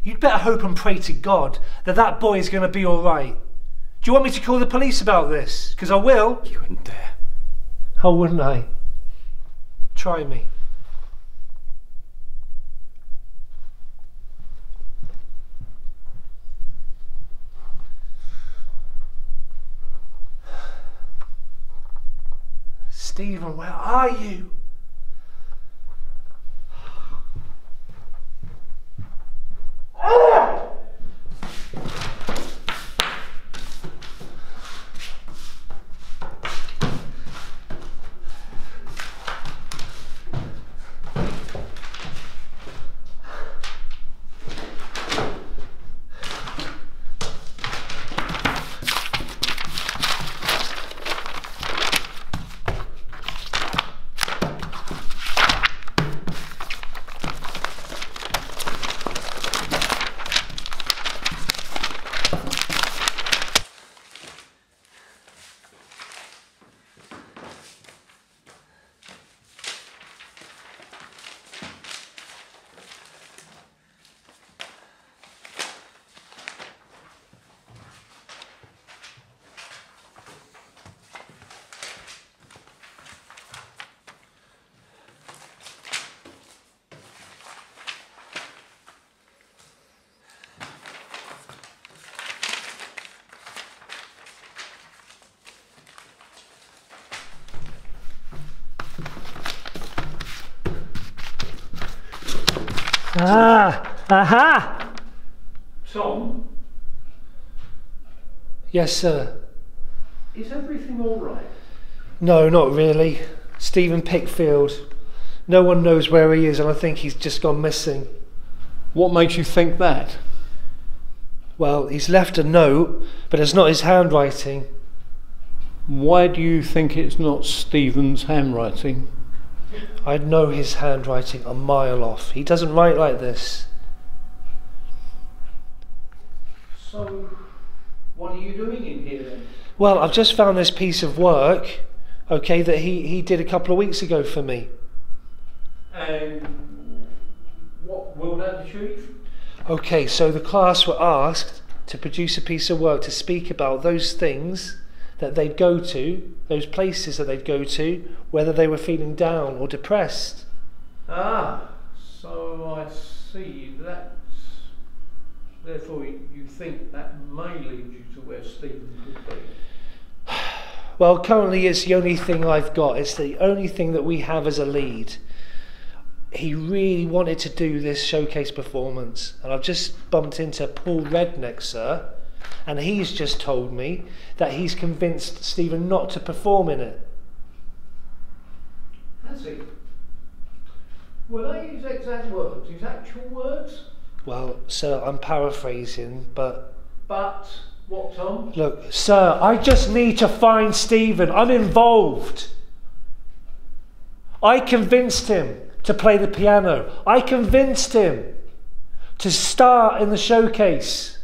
Speaker 9: You'd better hope and pray to God that that boy is going to be all right. Do you want me to call the police about this? Because I will.
Speaker 12: You wouldn't dare.
Speaker 9: How wouldn't I? Try me. Stephen, where are you? Aha!
Speaker 1: Tom?
Speaker 9: Yes, sir.
Speaker 1: Is everything all right?
Speaker 9: No, not really. Stephen Pickfield. No one knows where he is, and I think he's just gone missing.
Speaker 1: What makes you think that?
Speaker 9: Well, he's left a note, but it's not his handwriting.
Speaker 1: Why do you think it's not Stephen's handwriting?
Speaker 9: I'd know his handwriting a mile off. He doesn't write like this.
Speaker 1: So, what are you doing in here then?
Speaker 9: Well, I've just found this piece of work, okay, that he did a couple of weeks ago for me.
Speaker 1: And what will that achieve?
Speaker 9: Okay, so the class were asked to produce a piece of work to speak about those things that they'd go to, those places that they'd go to, whether they were feeling down or depressed.
Speaker 1: Ah, so I see. That's... Therefore you think that may lead you to where Stephen could be?
Speaker 9: Well, currently it's the only thing I've got. It's the only thing that we have as a lead. He really wanted to do this showcase performance, and I've just bumped into Paul Redneck, sir, and he's just told me that he's convinced Stephen not to perform in it.
Speaker 1: Has he? Were they his exact words, his actual words?
Speaker 9: Well, sir, I'm paraphrasing, but...
Speaker 1: But, what, Tom?
Speaker 9: Look, sir, I just need to find Stephen. I'm involved. I convinced him to play the piano. I convinced him to star in the showcase.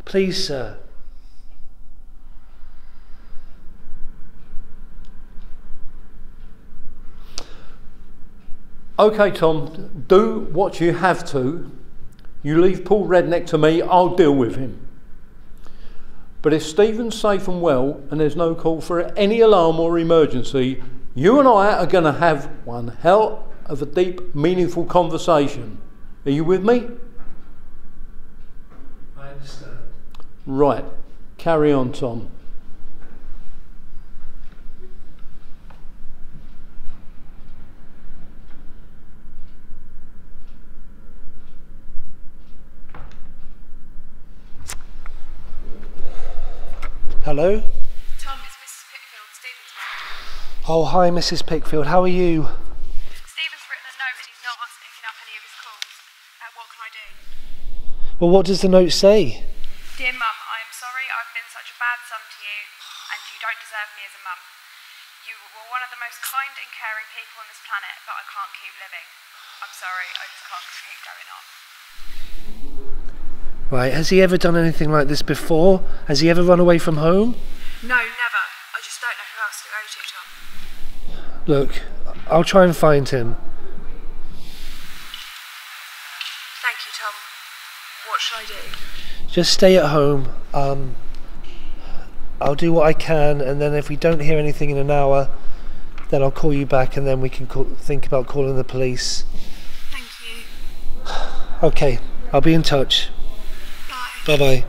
Speaker 9: Please, sir.
Speaker 1: Okay, Tom, do what you have to. You leave Paul Redneck to me, I'll deal with him. But if Stephen's safe and well and there's no call for any alarm or emergency, you and I are going to have one hell of a deep, meaningful conversation. Are you with me?
Speaker 9: I understand.
Speaker 1: Right, carry on, Tom.
Speaker 9: Hello?
Speaker 13: Tom, it's Mrs. Pickfield, Stephen's mum.
Speaker 9: Oh, hi, Mrs. Pickfield. How are you?
Speaker 13: Stephen's written a note and he's not picking up any of his calls. What can I do?
Speaker 9: Well, what does the note say?
Speaker 13: Dear Mum, I am sorry I've been such a bad son to you, and you don't deserve me as a mum. You were one of the most kind and caring people on this planet, but I can't keep living. I'm sorry, I just can't keep going on.
Speaker 9: Right, has he ever done anything like this before? Has he ever run away from home?
Speaker 13: No, never. I just don't know who else to go to, Tom.
Speaker 9: Look, I'll try and find him.
Speaker 13: Thank you, Tom. What should I do?
Speaker 9: Just stay at home. I'll do what I can, and then if we don't hear anything in an hour, then I'll call you back, and then we can think about calling the police.
Speaker 13: Thank you.
Speaker 9: Okay, I'll be in touch.
Speaker 13: Bye.
Speaker 9: Bye-bye.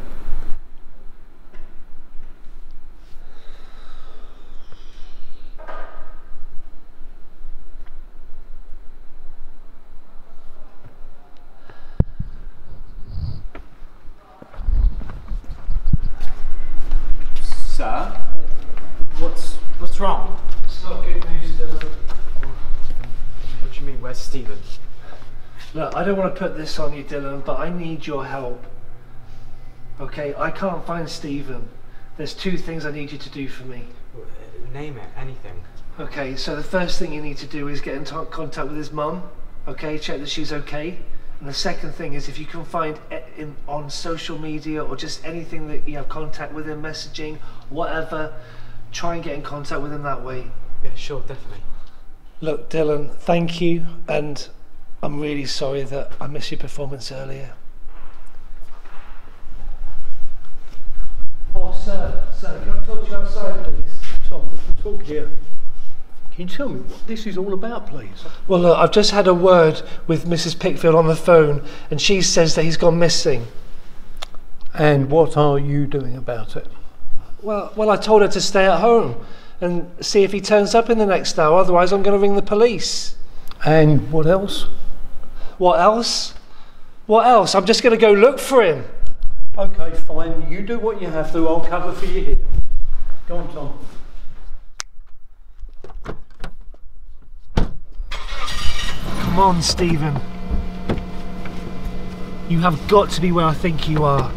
Speaker 6: Sir? What's wrong?
Speaker 9: It's not good news, Dylan.
Speaker 6: What do you mean, where's Stephen?
Speaker 9: Look, I don't want to put this on you, Dylan, but I need your help. Okay, I can't find Stephen. There's two things I need you to do for me.
Speaker 6: Name it, anything.
Speaker 9: Okay, so the first thing you need to do is get in contact with his mum. Okay, check that she's okay. And the second thing is if you can find on social media or just anything that you have contact with him, messaging, whatever, try and get in contact with him that way.
Speaker 6: Yeah, sure, definitely.
Speaker 9: Look, Dylan, thank you, and I'm really sorry that I missed your performance earlier. Oh, sir, can I talk to you outside, please?
Speaker 1: Tom, we can talk here. Can you tell me what this is all about, please?
Speaker 9: Well, look, I've just had a word with Mrs. Pickfield on the phone, and she says that he's gone missing.
Speaker 1: And what are you doing about it?
Speaker 9: Well, I told her to stay at home and see if he turns up in the next hour, otherwise I'm going to ring the police.
Speaker 1: And what else?
Speaker 9: What else? What else? I'm just going to go look for him.
Speaker 1: Okay, fine. You do what you have to. I'll cover for you here. Go on, Tom.
Speaker 9: Come on, Stephen. You have got to be where I think you are.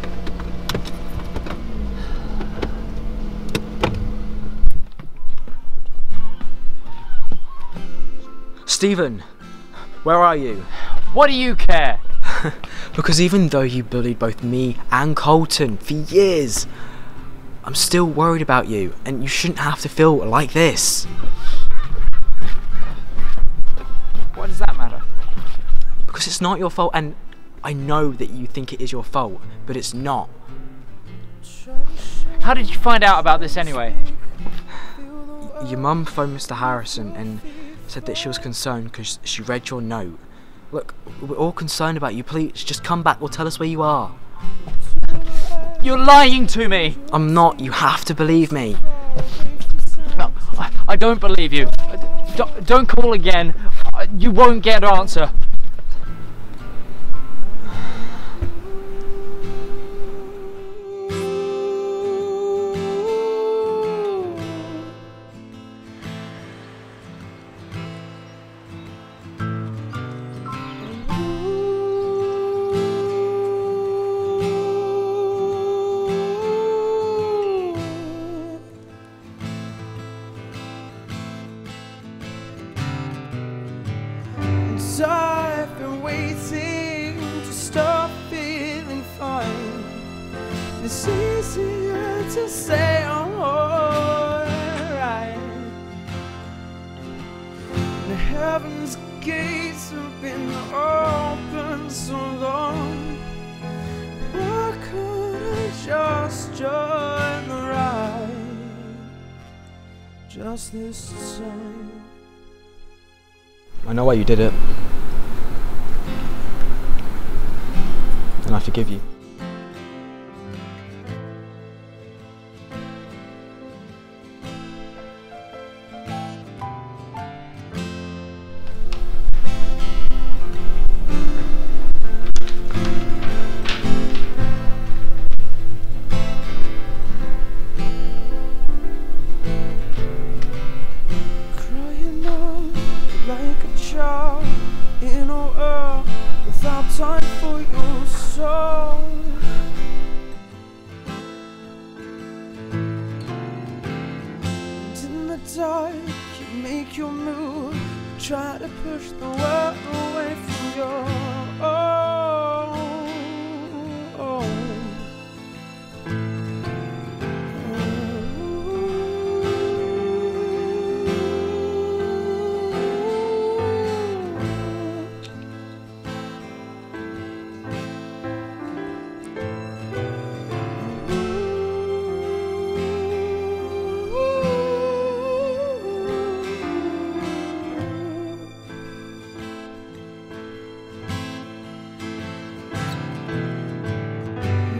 Speaker 6: Stephen, where are you?
Speaker 7: What do you care?
Speaker 6: Because even though you bullied both me and Colton for years, I'm still worried about you, and you shouldn't have to feel like this.
Speaker 7: What does that matter?
Speaker 6: Because it's not your fault, and I know that you think it is your fault, but it's not.
Speaker 7: How did you find out about this anyway?
Speaker 6: Your mum phoned Mr. Harrison and said that she was concerned because she read your note. Look, we're all concerned about you. Please, just come back or tell us where you are.
Speaker 7: You're lying to me!
Speaker 6: I'm not. You have to believe me.
Speaker 7: No, I don't believe you. Don't call again. You won't get an answer.
Speaker 11: waiting to stop feeling fine. It's easier to say I'm alright. The heaven's gates have been open so long. Why could I just join the ride? Just this time.
Speaker 6: I know why you did it. And I forgive you.
Speaker 11: Crying out like a child in a world without time for your soul. And in the dark, you make your move, try to push the world away from your own.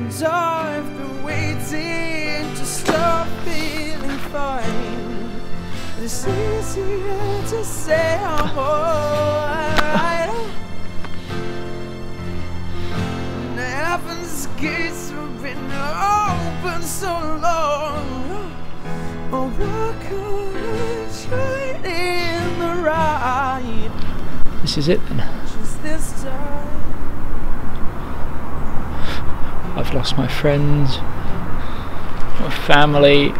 Speaker 11: And I've been waiting to stop feeling fine. It's easier to say I'm alright. And heaven's gates have been open so long. Oh, why can't I join in the ride?
Speaker 6: This is it then.
Speaker 11: Just this time.
Speaker 6: I've lost my friends, my family.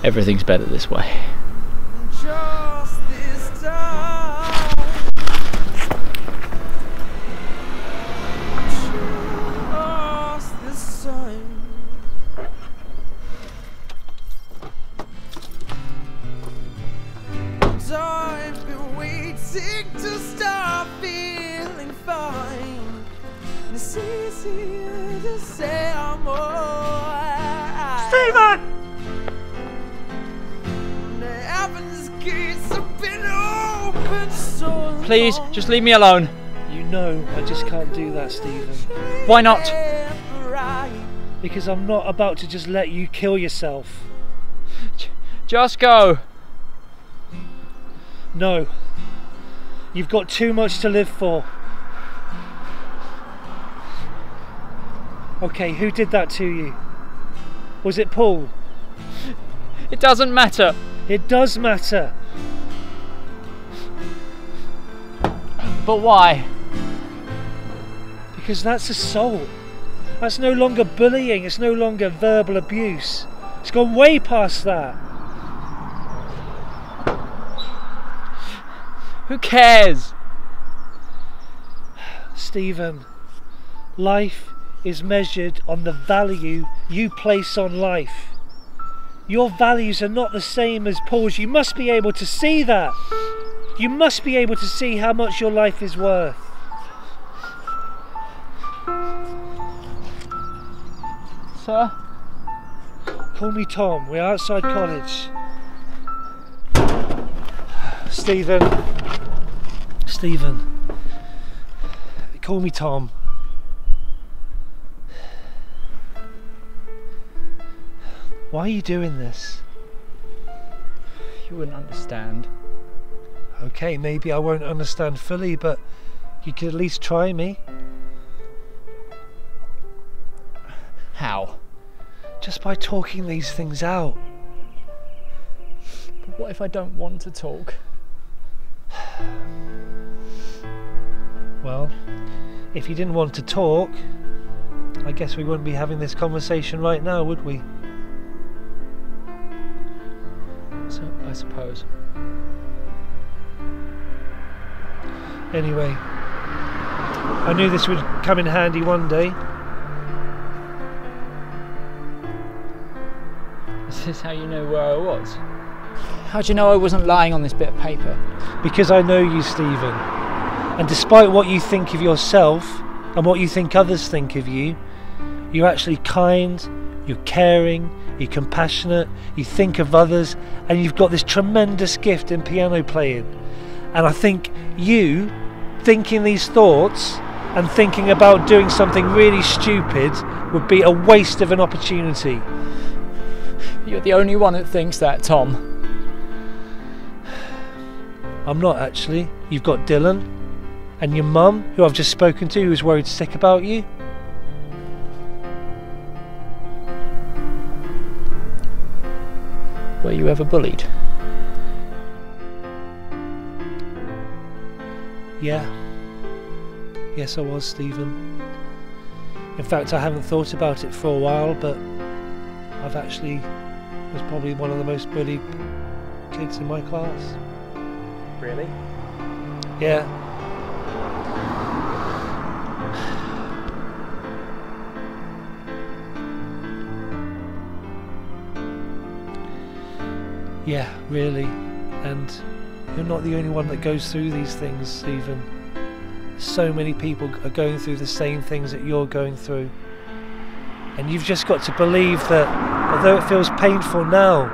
Speaker 6: Everything's better this way.
Speaker 11: Just this time. Just this time. And I've been waiting to stop feeling fine. It's easier to say I'm alright.
Speaker 6: Stephen!
Speaker 11: The heavens gates have been open so long.
Speaker 6: Please, just leave me alone.
Speaker 9: You know I just can't do that, Stephen.
Speaker 6: Why not?
Speaker 9: Because I'm not about to just let you kill yourself.
Speaker 6: Just go.
Speaker 9: No. You've got too much to live for. Okay, who did that to you? Was it Paul?
Speaker 6: It doesn't matter.
Speaker 9: It does matter.
Speaker 6: But why?
Speaker 9: Because that's assault. That's no longer bullying, it's no longer verbal abuse. It's gone way past that.
Speaker 6: Who cares?
Speaker 9: Stephen, life is measured on the value you place on life. Your values are not the same as Paul's. You must be able to see that. You must be able to see how much your life is worth.
Speaker 6: Sir?
Speaker 9: Call me Tom. We're outside college. Stephen. Stephen. Call me Tom. Why are you doing this?
Speaker 6: You wouldn't understand.
Speaker 9: Okay, maybe I won't understand fully, but you could at least try me.
Speaker 6: How?
Speaker 9: Just by talking these things out.
Speaker 6: But what if I don't want to talk?
Speaker 9: Well, if you didn't want to talk, I guess we wouldn't be having this conversation right now, would we? So I suppose. Anyway, I knew this would come in handy one day.
Speaker 4: Is this how you know where I was? How do you know I wasn't lying on this bit of paper?
Speaker 9: Because I know you, Stephen. And despite what you think of yourself and what you think others think of you, you're actually kind, you're caring, you're compassionate, you think of others, and you've got this tremendous gift in piano playing. And I think you thinking these thoughts and thinking about doing something really stupid would be a waste of an opportunity.
Speaker 4: You're the only one that thinks that, Tom.
Speaker 9: I'm not actually. You've got Dylan and your mum, who I've just spoken to, who's worried sick about you.
Speaker 4: Were you ever bullied?
Speaker 9: Yeah. Yes, I was, Stephen. In fact, I haven't thought about it for a while, but I've actually was probably one of the most bullied kids in my class.
Speaker 6: Really?
Speaker 9: Yeah. Yeah, really. And you're not the only one that goes through these things, Stephen. So many people are going through the same things that you're going through. And you've just got to believe that, although it feels painful now,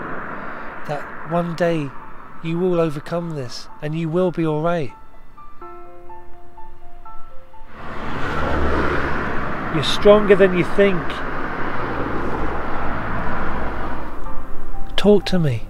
Speaker 9: that one day you will overcome this and you will be alright. You're stronger than you think. Talk to me.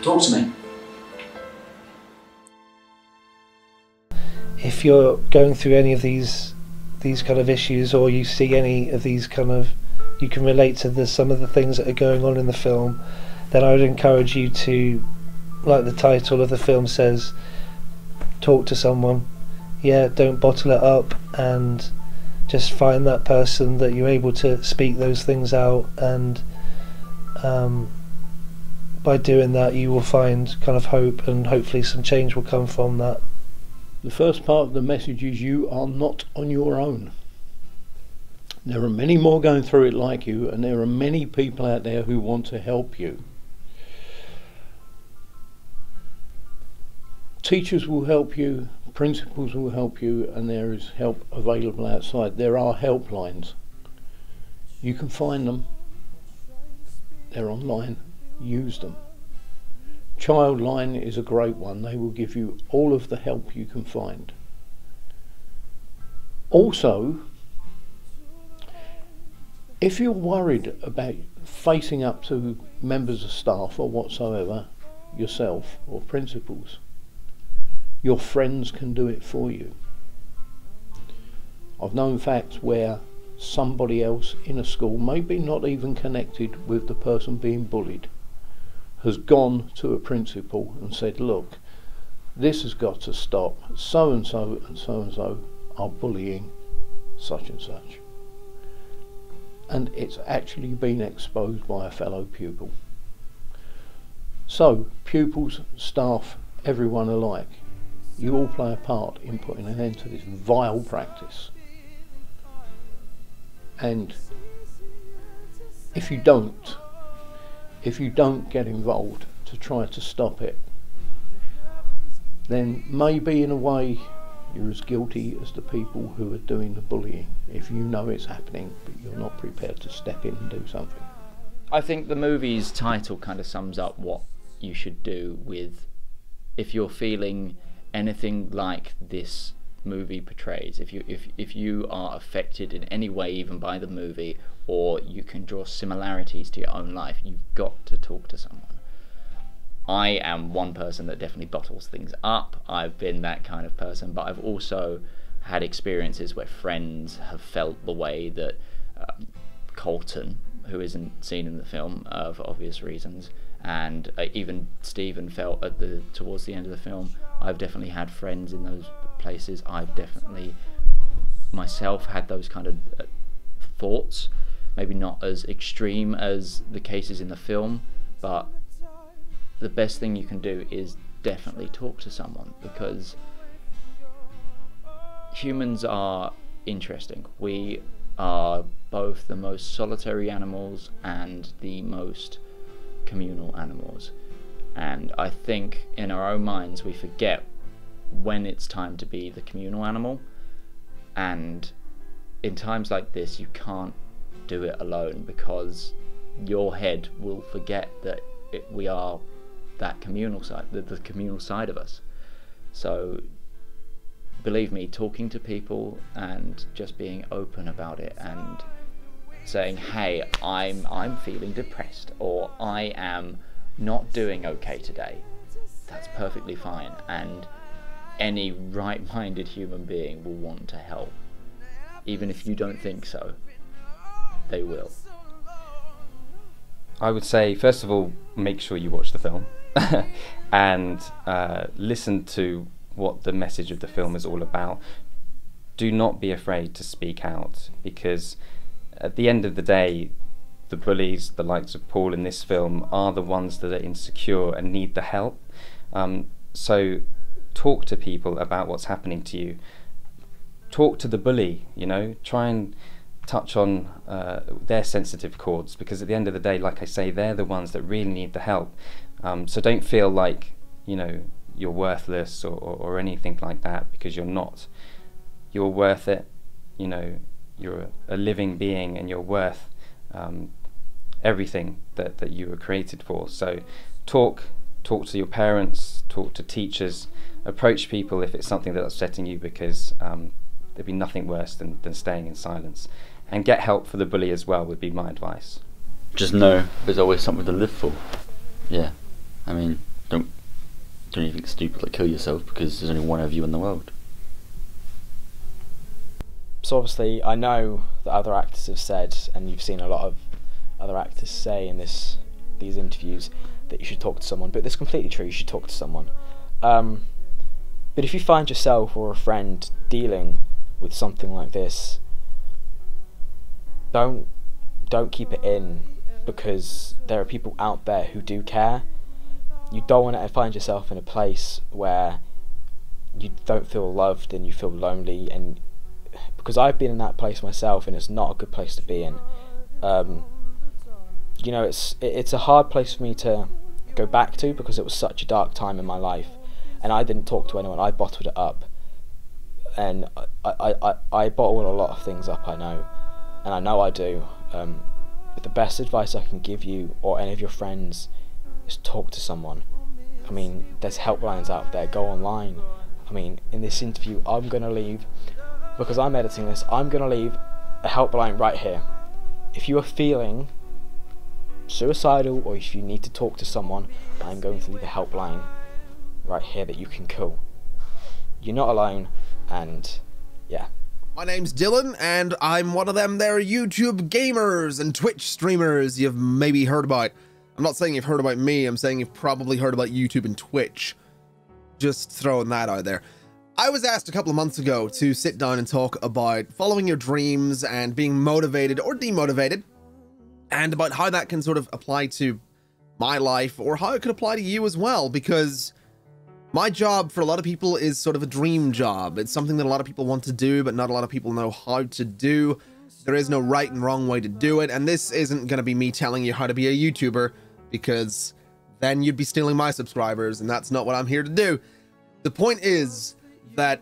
Speaker 5: Talk to me.
Speaker 9: If you're going through any of these kind of issues, or you see any of these kind of, you can relate to some of the things that are going on in the film, then I would encourage you to, like the title of the film says, talk to someone. Yeah, don't bottle it up, and just find that person that you're able to speak those things out, and by doing that you will find kind of hope, and hopefully some change will come from that.
Speaker 1: The first part of the message is you are not on your own. There are many more going through it like you, and there are many people out there who want to help you. Teachers will help you, principals will help you, and there is help available outside. There are helplines. You can find them. They're online. Use them. Childline is a great one. They will give you all of the help you can find. Also, if you're worried about facing up to members of staff or whatsoever, yourself or principals, your friends can do it for you. I've known facts where somebody else in a school, maybe not even connected with the person being bullied, has gone to a principal and said, look, this has got to stop. So and so and so and so are bullying such and such. And it's actually been exposed by a fellow pupil. So, pupils, staff, everyone alike, you all play a part in putting an end to this vile practice. And if you don't get involved to try to stop it, then maybe in a way you're as guilty as the people who are doing the bullying, if you know it's happening but you're not prepared to step in and do something.
Speaker 7: I think the movie's title kind of sums up what you should do with, if you're feeling anything like this movie portrays, if you are affected in any way even by the movie, or you can draw similarities to your own life, you've got to talk to someone. I am one person that definitely bottles things up. I've been that kind of person, but I've also had experiences where friends have felt the way that Colton, who isn't seen in the film for obvious reasons, and even Stephen felt towards the end of the film. I've definitely had friends in those places. I've definitely myself had those kind of thoughts, maybe not as extreme as the cases in the film, but the best thing you can do is definitely talk to someone, because humans are interesting. We are both the most solitary animals and the most communal animals, and I think in our own minds we forget when it's time to be the communal animal, and in times like this you can't do it alone, because your head will forget that we are that communal side, the communal side of us. So believe me, talking to people and just being open about it and saying, hey, I'm feeling depressed, or I am not doing okay today, that's perfectly fine, and any right-minded human being will want to help. Even if you don't think so, they will.
Speaker 12: I would say, first of all, make sure you watch the film and listen to what the message of the film is all about. Do not be afraid to speak out, because at the end of the day, the bullies, the likes of Paul in this film, are the ones that are insecure and need the help. So talk to people about what's happening to you. Talk to the bully, you know, try and touch on their sensitive chords, because at the end of the day, like I say, they're the ones that really need the help. So don't feel like, you know, you're worthless or anything like that, because you're not. You're worth it, you know, you're a living being, and you're worth everything that you were created for. So talk to your parents, talk to teachers, approach people if it's something that's upsetting you, because there'd be nothing worse than staying in silence. And get help for the bully as well would be my advice.
Speaker 14: Just know there's always something to live for. Yeah, I mean, don't do anything stupid like kill yourself, because there's only one of you in the world.
Speaker 6: So obviously I know that other actors have said, and you've seen a lot of other actors say in these interviews, that you should talk to someone, but that's completely true, you should talk to someone. But if you find yourself or a friend dealing with something like this, don't keep it in, because there are people out there who do care. You don't want to find yourself in a place where you don't feel loved and you feel lonely, and because I've been in that place myself, and it's not a good place to be in. You know, it's a hard place for me to go back to, because it was such a dark time in my life, and I didn't talk to anyone. I bottled it up, and I bottle a lot of things up, I know, and I know I do. But the best advice I can give you, or any of your friends, is talk to someone. I mean, there's helplines out there, go online. I mean, in this interview, I'm going to leave, because I'm editing this, I'm going to leave a helpline right here. If you are feeling suicidal, or if you need to talk to someone, I'm going to leave a helpline right here that you can call. You're not alone, and yeah.
Speaker 15: My name's Dylan, and I'm one of them there YouTube gamers and Twitch streamers you've maybe heard about. I'm not saying you've heard about me, I'm saying you've probably heard about YouTube and Twitch. Just throwing that out there. I was asked a couple of months ago to sit down and talk about following your dreams and being motivated or demotivated, and about how that can sort of apply to my life, or how it could apply to you as well, because my job for a lot of people is sort of a dream job. It's something that a lot of people want to do, but not a lot of people know how to do. There is no right and wrong way to do it, and this isn't going to be me telling you how to be a YouTuber, because then you'd be stealing my subscribers, and that's not what I'm here to do. The point is that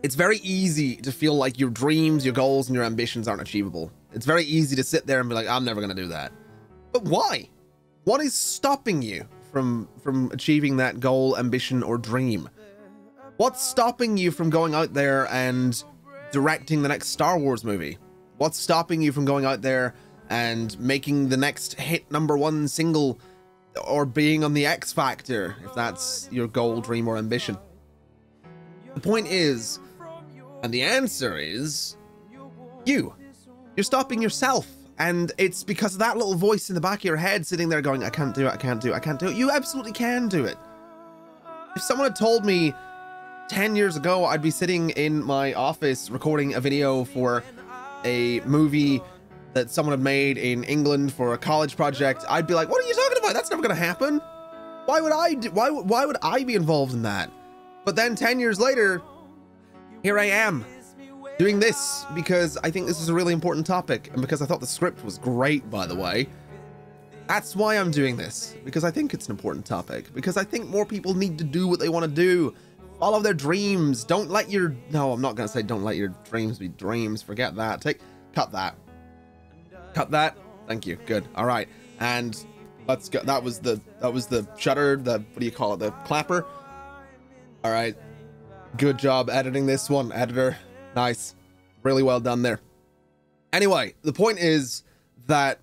Speaker 15: it's very easy to feel like your dreams, your goals, and your ambitions aren't achievable. It's very easy to sit there and be like, I'm never going to do that. But why? What is stopping you from achieving that goal, ambition, or dream? What's stopping you from going out there and directing the next Star Wars movie? What's stopping you from going out there and making the next hit #1 single, or being on the X Factor, if that's your goal, dream, or ambition? The point is, and the answer is, you're stopping yourself. And it's because of that little voice in the back of your head sitting there going, I can't do it, I can't do it, I can't do it. You absolutely can do it. If someone had told me 10 years ago I'd be sitting in my office recording a video for a movie that someone had made in England for a college project, I'd be like, what are you talking about? That's never gonna happen. Why would I be involved in that? But then 10 years later, here I am doing this because I think this is a really important topic, and because I thought the script was great, by the way. That's why I'm doing this, because I think it's an important topic, because I think more people need to do what they want to do. Follow their dreams. Don't let your... No, I'm not going to say don't let your dreams be dreams. Forget that. Cut that. Cut that. Thank you. Good. All right. And let's go. That was the shutter, what do you call it? The clapper. All right. Good job editing this one, editor. Nice. Really well done there. Anyway, the point is that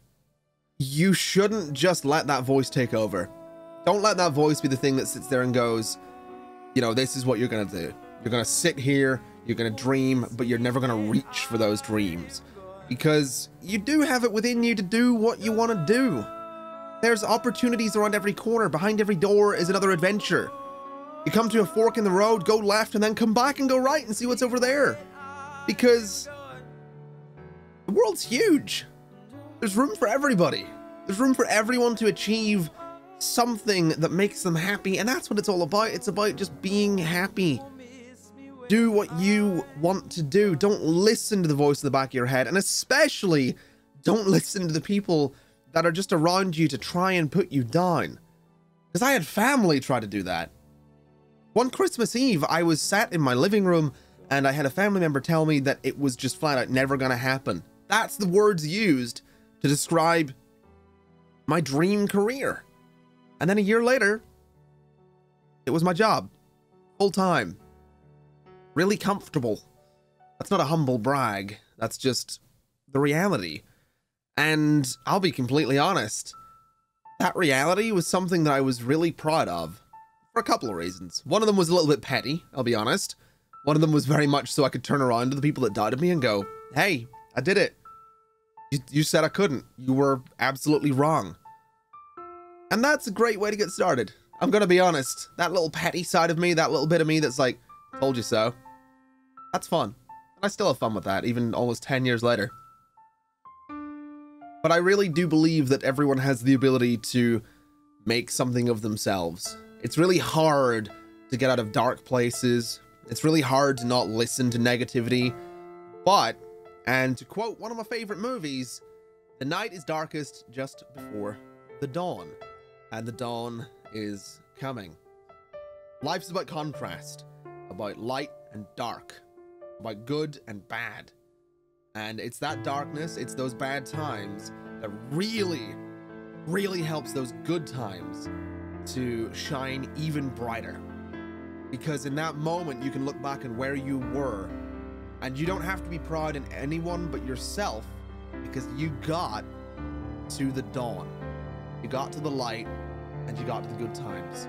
Speaker 15: you shouldn't just let that voice take over. Don't let that voice be the thing that sits there and goes, you know, this is what you're going to do. You're going to sit here, you're going to dream, but you're never going to reach for those dreams. Because you do have it within you to do what you want to do. There's opportunities around every corner. Behind every door is another adventure. You come to a fork in the road, go left, and then come back and go right and see what's over there. Because the world's huge. There's room for everybody. There's room for everyone to achieve something that makes them happy, and that's what it's all about. It's about just being happy. Do what you want to do. Don't listen to the voice in the back of your head, and especially don't listen to the people that are just around you to try and put you down. Because I had family try to do that. One Christmas Eve, I was sat in my living room and I had a family member tell me that it was just flat out never gonna happen. That's the words used to describe my dream career. And then a year later, it was my job. Full time. Really comfortable. That's not a humble brag. That's just the reality. And I'll be completely honest, that reality was something that I was really proud of for a couple of reasons. One of them was a little bit petty, I'll be honest. One of them was very much so I could turn around to the people that doubted me and go, hey, I did it. You said I couldn't. You were absolutely wrong. And that's a great way to get started. I'm gonna be honest. That little petty side of me, that little bit of me that's like, told you so. That's fun. And I still have fun with that, even almost 10 years later. But I really do believe that everyone has the ability to make something of themselves. It's really hard to get out of dark places. It's really hard to not listen to negativity. But, and to quote one of my favorite movies, the night is darkest just before the dawn. And the dawn is coming. Life's about contrast, about light and dark, about good and bad. And it's that darkness, it's those bad times that really, really helps those good times to shine even brighter. Because in that moment, you can look back on where you were, and you don't have to be proud in anyone but yourself, because you got to the dawn. You got to the light, and you got to the good times.